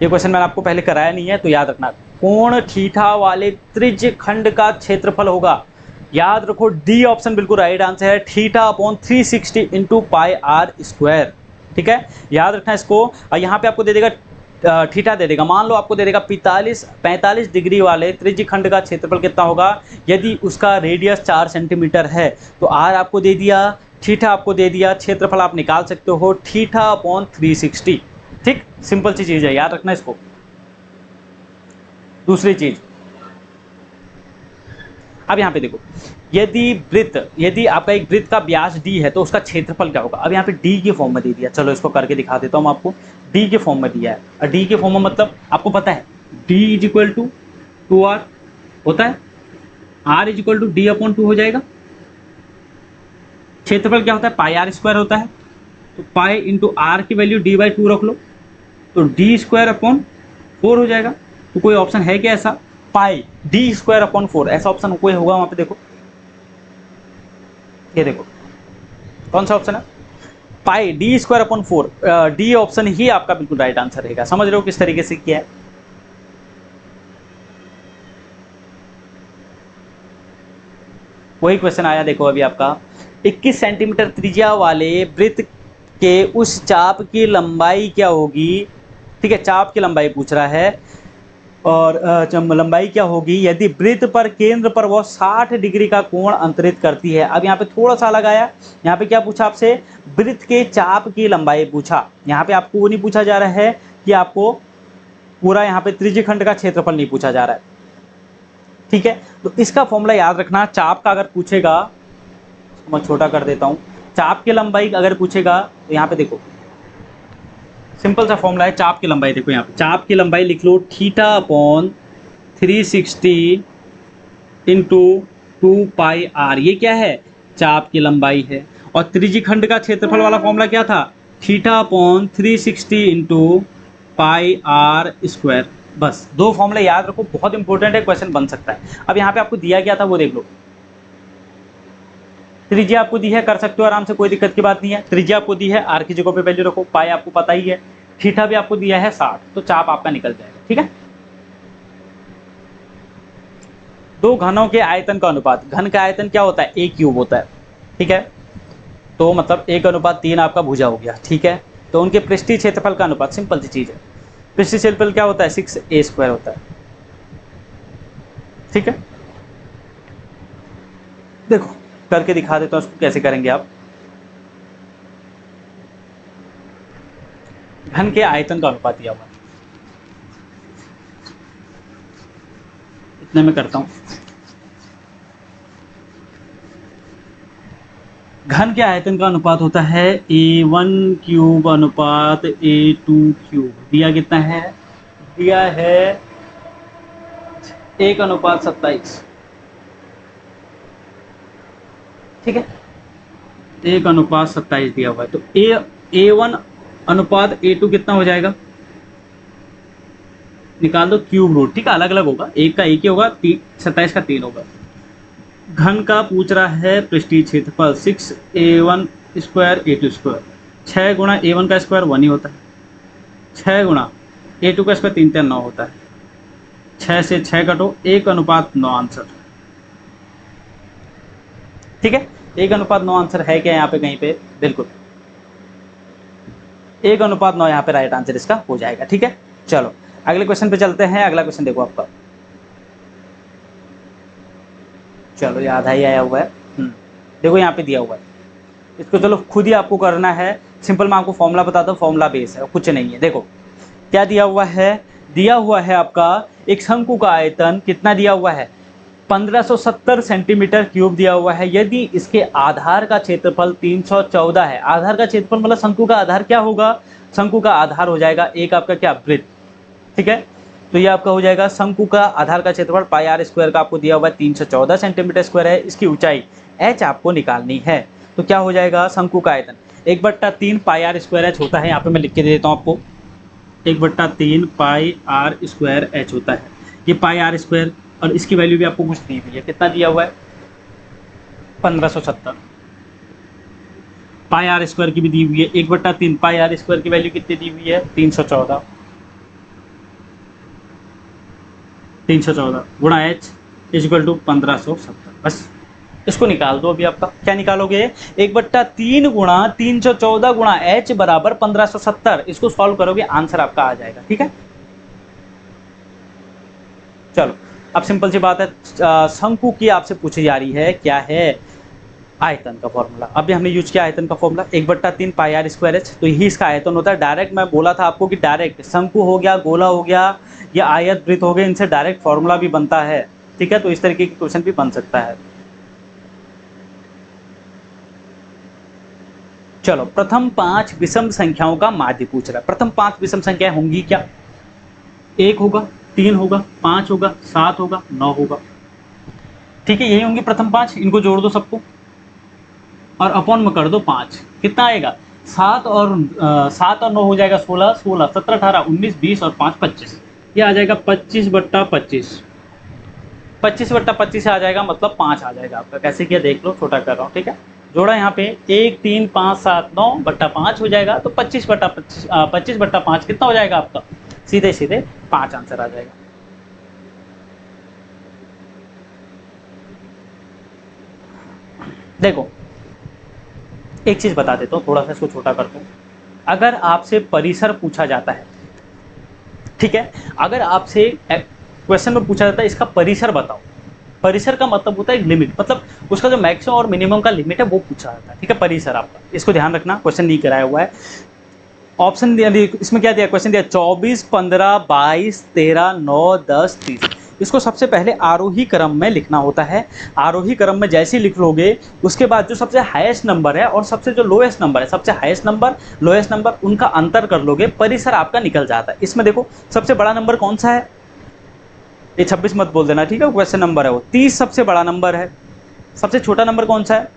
ये क्वेश्चन मैंने आपको पहले कराया नहीं है, तो याद रखना। कोण थीटा वाले त्रिज्य खंड का क्षेत्रफल होगा, याद रखो डी ऑप्शन बिल्कुल राइट आंसर है, θ/360 × πr², ठीक है, याद रखना इसको। और यहाँ पे आपको दे देगा थीटा दे देगा, मान लो आपको दे देगा 45 डिग्री वाले त्रिज्य खंड का क्षेत्रफल कितना होगा, यदि उसका रेडियस 4 सेंटीमीटर है, तो आर आपको दे दिया, थीटा आपको दे दिया, क्षेत्रफल आप निकाल सकते हो θ/360, ठीक, सिंपल सी चीज है, याद रखना इसको। दूसरी चीज, अब यहाँ पे देखो, यदि आपका एक वृत्त का व्यास d है तो उसका क्षेत्रफल क्या होगा। अब यहाँ पे d के फॉर्म में दे दिया, चलो इसको करके दिखा देता हूँ आपको। d के फॉर्म में दिया है, और d के फॉर्म में मतलब आपको पता है d is equal to 2r होता है, r is equal to d/2 हो जाएगा। क्षेत्रफल क्या होता है, πr² होता है, तो पाई इंटू r की वैल्यू d/2 रख लो, तो d²/4 हो जाएगा। तो कोई ऑप्शन है क्या ऐसा, पाई d²/4, ऐसा ऑप्शन कोई होगा वहां पे, देखो ये देखो कौन सा ऑप्शन है, पाई d²/4, डी ऑप्शन ही आपका बिल्कुल राइट आंसर रहेगा। समझ रहे हो किस तरीके से किया है। वही क्वेश्चन आया देखो अभी आपका, 21 सेंटीमीटर त्रिज्या वाले वृत्त के उस चाप की लंबाई क्या होगी, ठीक है, चाप की लंबाई पूछ रहा है, और लंबाई क्या होगी यदि वृत्त पर केंद्र पर वह 60 डिग्री का कोण अंतरित करती है। अब यहाँ पे थोड़ा सा लगाया, यहाँ पे क्या पूछा आपसे, वृत्त के चाप की लंबाई पूछा। यहाँ पे आपको वो नहीं पूछा जा रहा है कि आपको पूरा यहाँ पे त्रिज्य खंड का क्षेत्रफल नहीं पूछा जा रहा है, ठीक है। तो इसका फॉर्मूला याद रखना, चाप का अगर पूछेगा, मैं छोटा कर देता हूँ, चाप की लंबाई अगर पूछेगा तो यहाँ पे देखो सिंपल सा फॉर्मूला है, चाप की लंबाई देखो, यहाँ पे चाप की लंबाई लिख लो, θ/360 × 2πr, ये क्या है, चाप की लंबाई है। और त्रिज्य खंड का क्षेत्रफल वाला फॉर्मूला क्या था, θ/360 × πr²। बस दो फॉर्मूले याद रखो, बहुत इंपॉर्टेंट है, क्वेश्चन बन सकता है। अब यहाँ पे आपको दिया गया था वो देख लो, त्रिज्या आपको दी है, कर सकते हो आराम से, कोई दिक्कत की बात नहीं है। त्रिज्या आपको दी है, आर की जगह पे वैल्यू रखो, पाई आपको पता ही है, थीटा भी आपको दिया है 60, तो चाप आपका निकल जाएगा, ठीक है। दो घनों के आयतन का अनुपात, घन का आयतन क्या होता है, a³ होता है, ठीक है। तो मतलब 1:3 आपका भुजा हो गया, ठीक है। तो उनके पृष्ठीय क्षेत्रफल का अनुपात, सिंपल सी चीज़ है। पृष्ठीय क्षेत्रफल क्या होता है, 6a² होता है, ठीक है। देखो करके दिखा देता हूँ उसको कैसे करेंगे आप। घन के आयतन का अनुपात दिया हुआ है, इतने में करता हूँ। घन के आयतन का अनुपात होता है A1³ अनुपात A2³। दिया कितना है, दिया है 1:27, ठीक है, 1:27 दिया हुआ है। तो A1 अनुपात A2 कितना हो जाएगा, निकाल दो क्यूब रूट, ठीक है, अलग अलग होगा, एक का एक ही होगा, 27 का 3 होगा। घन का पूछ रहा है पृष्ठीय क्षेत्रफल, 6A1² A2², 6 गुणा A1 का स्क्वायर 1 ही होता है, 6 गुणा A2 का स्क्वायर 3 3 9 होता है, 6 से 6 कटो, 1:9 आंसर, ठीक है। 1:9 आंसर है क्या यहाँ पे कहीं पे, बिल्कुल 1:9 यहाँ पे राइट आंसर इसका हो जाएगा, ठीक है। चलो अगले क्वेश्चन पे चलते हैं। अगला क्वेश्चन देखो आपका, चलो ये आधा ही आया हुआ है, देखो यहाँ पे दिया हुआ है, इसको चलो खुद ही आपको करना है। सिंपल मैं आपको फॉर्मूला बताता हूँ, फॉर्मूला बेस है, कुछ नहीं है। देखो क्या दिया हुआ है, दिया हुआ है आपका एक शंकु का आयतन कितना दिया हुआ है, 1570 सेंटीमीटर क्यूब दिया हुआ है। यदि इसके आधार का क्षेत्रफल 314 है, आधार का क्षेत्रफल मतलब शंकु का आधार क्या होगा, शंकु का आधार हो जाएगा एक आपका क्या, वृत्त, ठीक है। तो ये आपका हो जाएगा शंकु का आधार का क्षेत्रफल πr² का आपको दिया हुआ है 314 सेंटीमीटर स्क्वायर है। इसकी ऊंचाई h आपको निकालनी है। तो क्या हो जाएगा, शंकु का आयतन 1/3 πr² होता है, यहाँ पे मैं लिख के दे देता हूँ आपको, 1/3 πr² होता है ये πr², और इसकी वैल्यू भी आपको कुछ दी हुई है, कितना दिया हुआ है 1570, πr² की भी दी हुई है, 1/3 πr² की वैल्यू कितनी दी हुई है 314 गुणा h = 1570। बस इसको निकाल दो। अभी आपका क्या निकालोगे, 1/3 गुणा 314 गुणा h बराबर 1570, इसको सॉल्व करोगे आंसर आपका आ जाएगा, ठीक है। चलो अब सिंपल सी बात है, शंकु की आपसे पूछी जा रही है क्या है, आयतन का फॉर्मूला। अभी हमने यूज किया आयतन का फॉर्मूला 1/3 πr²h, तो यही इसका आयतन होता है। डायरेक्ट मैं बोला था आपको कि डायरेक्ट शंकु हो गया, गोला हो गया या आयत वृत्त हो गए, इनसे डायरेक्ट फॉर्मूला भी बनता है, ठीक है। तो इस तरीके के क्वेश्चन भी बन सकता है। चलो प्रथम 5 विषम संख्याओं का माध्य पूछ रहा है। प्रथम 5 विषम संख्याएं होंगी क्या, 1 होगा, 3 होगा, 5 होगा, 7 होगा, 9 होगा, ठीक है। यही होंगी प्रथम 5, इनको जोड़ दो सबको और अपॉन में कर दो 5, कितना आएगा 7 और 9 हो जाएगा 16, 16 17 18 19 20 और 5 25, ये आ जाएगा 25/25, 25/25 आ जाएगा, मतलब 5 आ जाएगा आपका। कैसे किया देख लो, छोटा कर रहा हूँ, ठीक है। जोड़ा यहाँ पे 1 3 5 7 9/5 हो जाएगा, तो 25/5 कितना हो जाएगा आपका, सीधे सीधे 5 आंसर आ जाएगा। देखो एक चीज बता देता हूँ, थोड़ा सा इसको छोटा करता हूँ। अगर आपसे परिसर पूछा जाता है, ठीक है, अगर आपसे क्वेश्चन में पूछा जाता है इसका परिसर बताओ, परिसर का मतलब होता है एक लिमिट, मतलब उसका जो मैक्सिमम और मिनिमम का लिमिट है वो पूछा जाता है, ठीक है, परिसर आपका। इसको ध्यान रखना, क्वेश्चन नहीं कराया हुआ है। ऑप्शन दिया, इसमें क्या दिया, क्वेश्चन दिया 24 15 22 13 9 10 30। इसको सबसे पहले आरोही क्रम में लिखना होता है। आरोही क्रम में जैसे ही लिख लोगे, उसके बाद जो सबसे हाईएस्ट नंबर है और सबसे जो लोएस्ट नंबर है, सबसे हाईएस्ट नंबर लोएस्ट नंबर, उनका अंतर कर लोगे, परिसर आपका निकल जाता है। इसमें देखो सबसे बड़ा नंबर कौन सा है, ये 26 मत बोल देना, ठीक है, क्वेश्चन नंबर है वो। 30 सबसे बड़ा नंबर है, सबसे छोटा नंबर कौन सा है,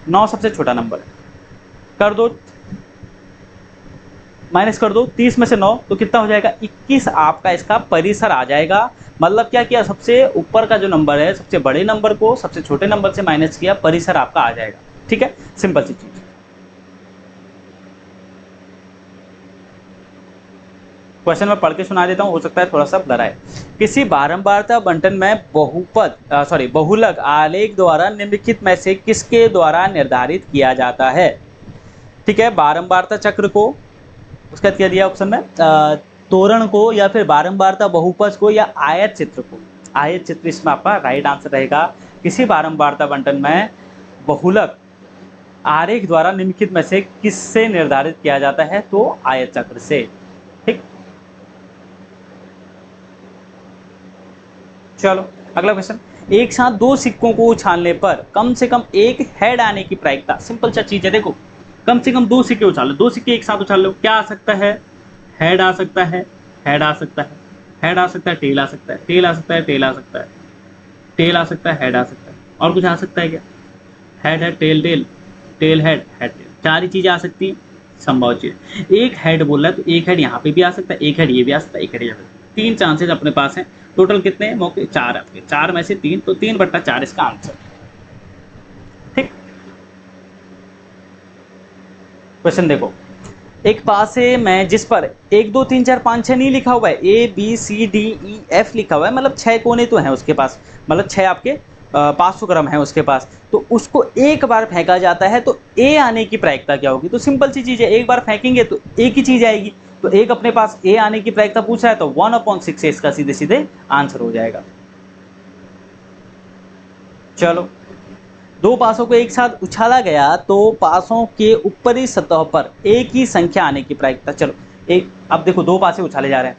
9 सबसे छोटा नंबर है। कर दो, माइनस कर दो 30 में से 9, तो कितना हो जाएगा 21 आपका इसका परिसर आ जाएगा। मतलब क्या किया, सबसे ऊपर का जो नंबर है, सबसे बड़े नंबर को सबसे छोटे नंबर से माइनस किया, परिसर आपका आ जाएगा, ठीक है, सिंपल सी चीज। क्वेश्चन में पढ़ के सुना देता हूँ, हो सकता है थोड़ा सा ब्लर आए। किसी बारंबारता बंटन में बहुलक आलेख द्वारा निम्नलिखित में से किसके द्वारा निर्धारित किया जाता है। ठीक है, बारंबारता चक्र को, उसका क्या दिया ऑप्शन में, तोरण को या फिर बारंबारता बहुपद को या आयत चित्र को। आयत चित्र इसमें आपका राइट आंसर रहेगा। किसी बारंबारता बंटन में बहुलक आरेख द्वारा निम्नलिखित में से किससे निर्धारित किया जाता है, तो आयत चक्र से। ठीक, चलो अगला क्वेश्चन। एक साथ दो सिक्कों को उछालने पर कम से कम एक हेड आने की प्रायिकता। सिंपल सा चीज है, देखो कम से कम दो सिक्के उछालो, दो सिक्के एक साथ उछाल लो, क्या आ सकता है, हेड आ सकता है, हेड आ सकता है, हेड आ सकता है, टेल आ सकता है, टेल आ सकता है, टेल आ सकता है, टेल आ सकता है, हेड आ सकता है, और कुछ आ सकता है क्या, हेड है, tail tail, tail head, head tail, चार ही चीजें आ सकती हैं, संभव चीज। एक हेड बोल रहा है तो एक हेड यहाँ पे भी आ सकता है, एक हेड ये भी आ सकता है, एक हेड यहाँ पे, तीन चांसेस अपने पास हैं। टोटल कितने हैं मौके, चार आपके, चार में से तीन, तो 3/4 इसका आंसर। ठीक, क्वेश्चन देखो, एक पासे में जिस पर 1 2 3 4 5 6 नहीं लिखा हुआ है, ABCDEF लिखा हुआ है, मतलब 6 कोने तो हैं उसके पास, मतलब 6 आपके 500 ग्राम है उसके पास, तो उसको एक बार फेंका जाता है तो ए आने की प्रायिकता क्या होगी। तो सिंपल सी चीज है, एक बार फेंकेंगे तो एक ही चीज आएगी, तो एक अपने पास ए आने की प्रायिकता पूछा है तो 1/6 से इसका सीधे सीधे आंसर हो जाएगा। चलो, दो पासों को एक साथ उछाला गया तो पासों के ऊपरी सतह पर एक ही संख्या आने की प्रायिकता। चलो एक, अब देखो दो पासे उछाले जा रहे हैं,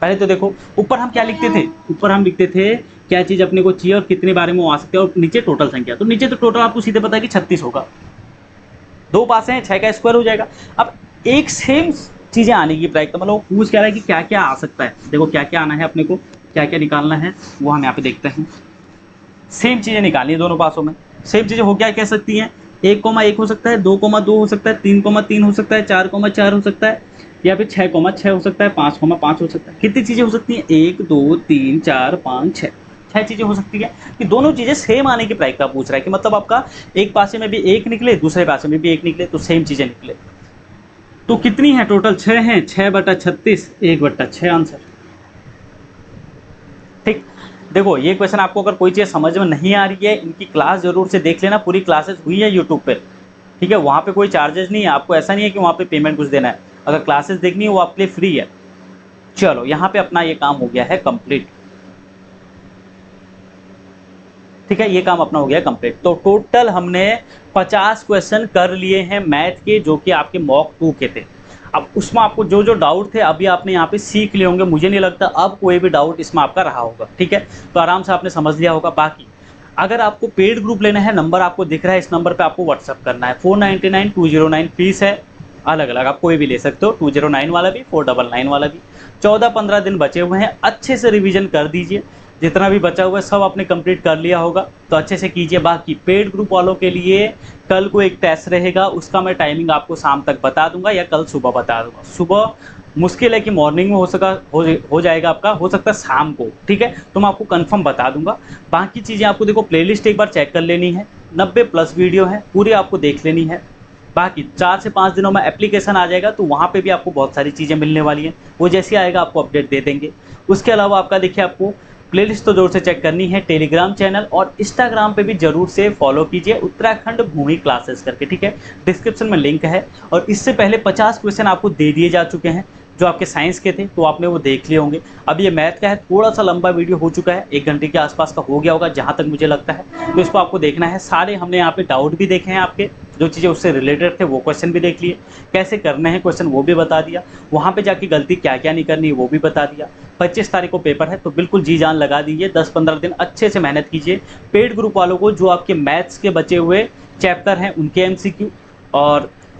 पहले तो देखो ऊपर हम क्या लिखते थे, ऊपर हम लिखते थे क्या चीज अपने को चाहिए और कितने बारे में वो आ सकते हैं, और नीचे टोटल संख्या, तो नीचे तो टोटल आपको सीधे पता है कि 36 होगा, दो पासे हैं 6 का स्क्वायर हो जाएगा। अब एक सेम चीजें आने की प्रायिकता, मतलब पूछ क्या रहा है कि क्या क्या आ सकता है, देखो क्या क्या आना है अपने को, क्या क्या निकालना है वो हम यहाँ पे देखते हैं। सेम चीजें निकालनी है दोनों पासों में, सेम चीजें हो क्या कह सकती हैं, 1,1 हो सकता है, 2,2 हो सकता है, 3,3 हो सकता है, 4,4 हो सकता है, या फिर 6,6 हो सकता है, 5,5 हो सकता है। कितनी चीजें हो सकती हैं, 1 2 3 4 5 6, 6 चीजें हो सकती है कि दोनों चीजें सेम आने की प्रायिकता पूछ रहा है, कि मतलब आपका एक पासे में भी एक निकले, दूसरे पासे में भी एक निकले, तो सेम चीजें निकले। तो कितनी है टोटल, 6 हैं, 6/36, 1/6 आंसर। ठीक, देखो ये क्वेश्चन आपको अगर कोई चीज़ समझ में नहीं आ रही है, इनकी क्लास जरूर से देख लेना, पूरी क्लासेस हुई है यूट्यूब पे, ठीक है, वहाँ पे कोई चार्जेस नहीं है, आपको ऐसा नहीं है कि वहाँ पे पेमेंट कुछ देना है, अगर क्लासेस देखनी है वो आपके लिए फ्री है। चलो यहाँ पे अपना ये काम हो गया है कंप्लीट, ठीक है, ये काम अपना हो गया कंप्लीट। तो टोटल हमने 50 क्वेश्चन कर लिए हैं मैथ के, जो कि आपके मॉक 2 के थे। अब उसमें आपको जो जो डाउट थे अभी आपने यहाँ पे सीख लिए होंगे, मुझे नहीं लगता अब कोई भी डाउट इसमें आपका रहा होगा, ठीक है, तो आराम से आपने समझ लिया होगा। बाकी अगर आपको पेड ग्रुप लेना है, नंबर आपको दिख रहा है, इस नंबर पे आपको व्हाट्सअप करना है, 499 209 फीस है, अलग अलग आप कोई भी ले सकते हो, 209 वाला भी, 499 वाला भी। 14-15 दिन बचे हुए हैं, अच्छे से रिवीजन कर दीजिए, जितना भी बचा हुआ है सब आपने कंप्लीट कर लिया होगा, तो अच्छे से कीजिए। बाकी पेड ग्रुप वालों के लिए कल को एक टेस्ट रहेगा, उसका मैं टाइमिंग आपको शाम तक बता दूंगा या कल सुबह बता दूंगा। सुबह मुश्किल है कि मॉर्निंग में हो जाएगा आपका, हो सकता है शाम को, ठीक है, तो मैं आपको कंफर्म बता दूंगा। बाकी चीज़ें आपको देखो प्लेलिस्ट एक बार चेक कर लेनी है, 90+ वीडियो है, पूरी आपको देख लेनी है। बाकी 4 से 5 दिनों में एप्लीकेशन आ जाएगा, तो वहाँ पे भी आपको बहुत सारी चीज़ें मिलने वाली हैं, वो जैसे आएगा आपको अपडेट दे देंगे। उसके अलावा आपका देखिए आपको प्लेलिस्ट तो जरूर से चेक करनी है, टेलीग्राम चैनल और इंस्टाग्राम पे भी जरूर से फॉलो कीजिए, उत्तराखंड भूमि क्लासेस करके, ठीक है, डिस्क्रिप्शन में लिंक है। और इससे पहले 50 क्वेश्चन आपको दे दिए जा चुके हैं जो आपके साइंस के थे, तो आपने वो देख लिए होंगे। अब ये मैथ का है, थोड़ा सा लंबा वीडियो हो चुका है, 1 घंटे के आसपास का हो गया होगा जहाँ तक मुझे लगता है, तो इसको आपको देखना है। सारे हमने यहाँ पे डाउट भी देखे हैं आपके, जो चीज़ें उससे रिलेटेड थे वो क्वेश्चन भी देख लिए, कैसे करने हैं क्वेश्चन वो भी बता दिया, वहाँ पे जाके गलती क्या क्या नहीं करनी वो भी बता दिया। 25 तारीख को पेपर है, तो बिल्कुल जी जान लगा दीजिए, 10-15 दिन अच्छे से मेहनत कीजिए। पेड ग्रुप वालों को जो आपके मैथ्स के बचे हुए चैप्टर हैं उनके MCQ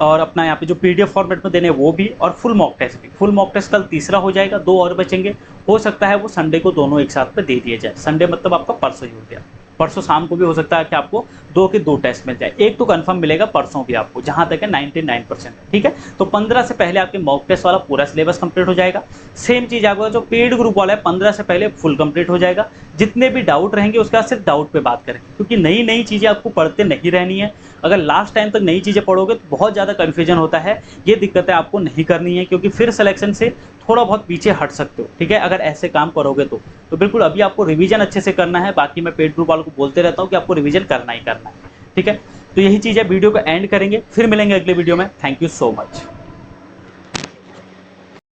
और अपना यहाँ पे जो PDF फॉर्मेट में देने वो भी, और फुल मॉक टेस्ट भी। फुल मॉक टेस्ट कल तीसरा हो जाएगा, 2 और बचेंगे, हो सकता है वो संडे को दोनों एक साथ पे दे दिए जाए। संडे मतलब आपका परसों ही हो गया, परसों शाम को भी हो सकता है कि आपको 2 के 2 टेस्ट मिल जाए, एक तो कंफर्म मिलेगा परसों भी आपको, जहाँ तक है 99%, ठीक है। तो 15 से पहले आपके मॉक टेस्ट वाला पूरा सिलेबस कंप्लीट हो जाएगा। सेम चीज़ आपका जो पेड ग्रुप वाला है 15 से पहले फुल कंप्लीट हो जाएगा। जितने भी डाउट रहेंगे उसका सिर्फ डाउट पे बात करेंगे, क्योंकि नई नई चीज़ें आपको पढ़ते नहीं रहनी है। अगर लास्ट टाइम तक नई चीज़ें पढ़ोगे तो बहुत ज़्यादा कन्फ्यूजन होता है, ये दिक्कतें आपको नहीं करनी है, क्योंकि फिर सिलेक्शन से थोड़ा बहुत पीछे हट सकते हो, ठीक है, अगर ऐसे काम करोगे तो बिल्कुल अभी आपको रिवीजन अच्छे से करना है। बाकी मैं पेड ग्रुप वालों को बोलते रहता हूँ कि आपको रिवीजन करना ही करना है, ठीक है। तो यही चीज़ है, वीडियो को एंड करेंगे, फिर मिलेंगे अगले वीडियो में। Thank you so much.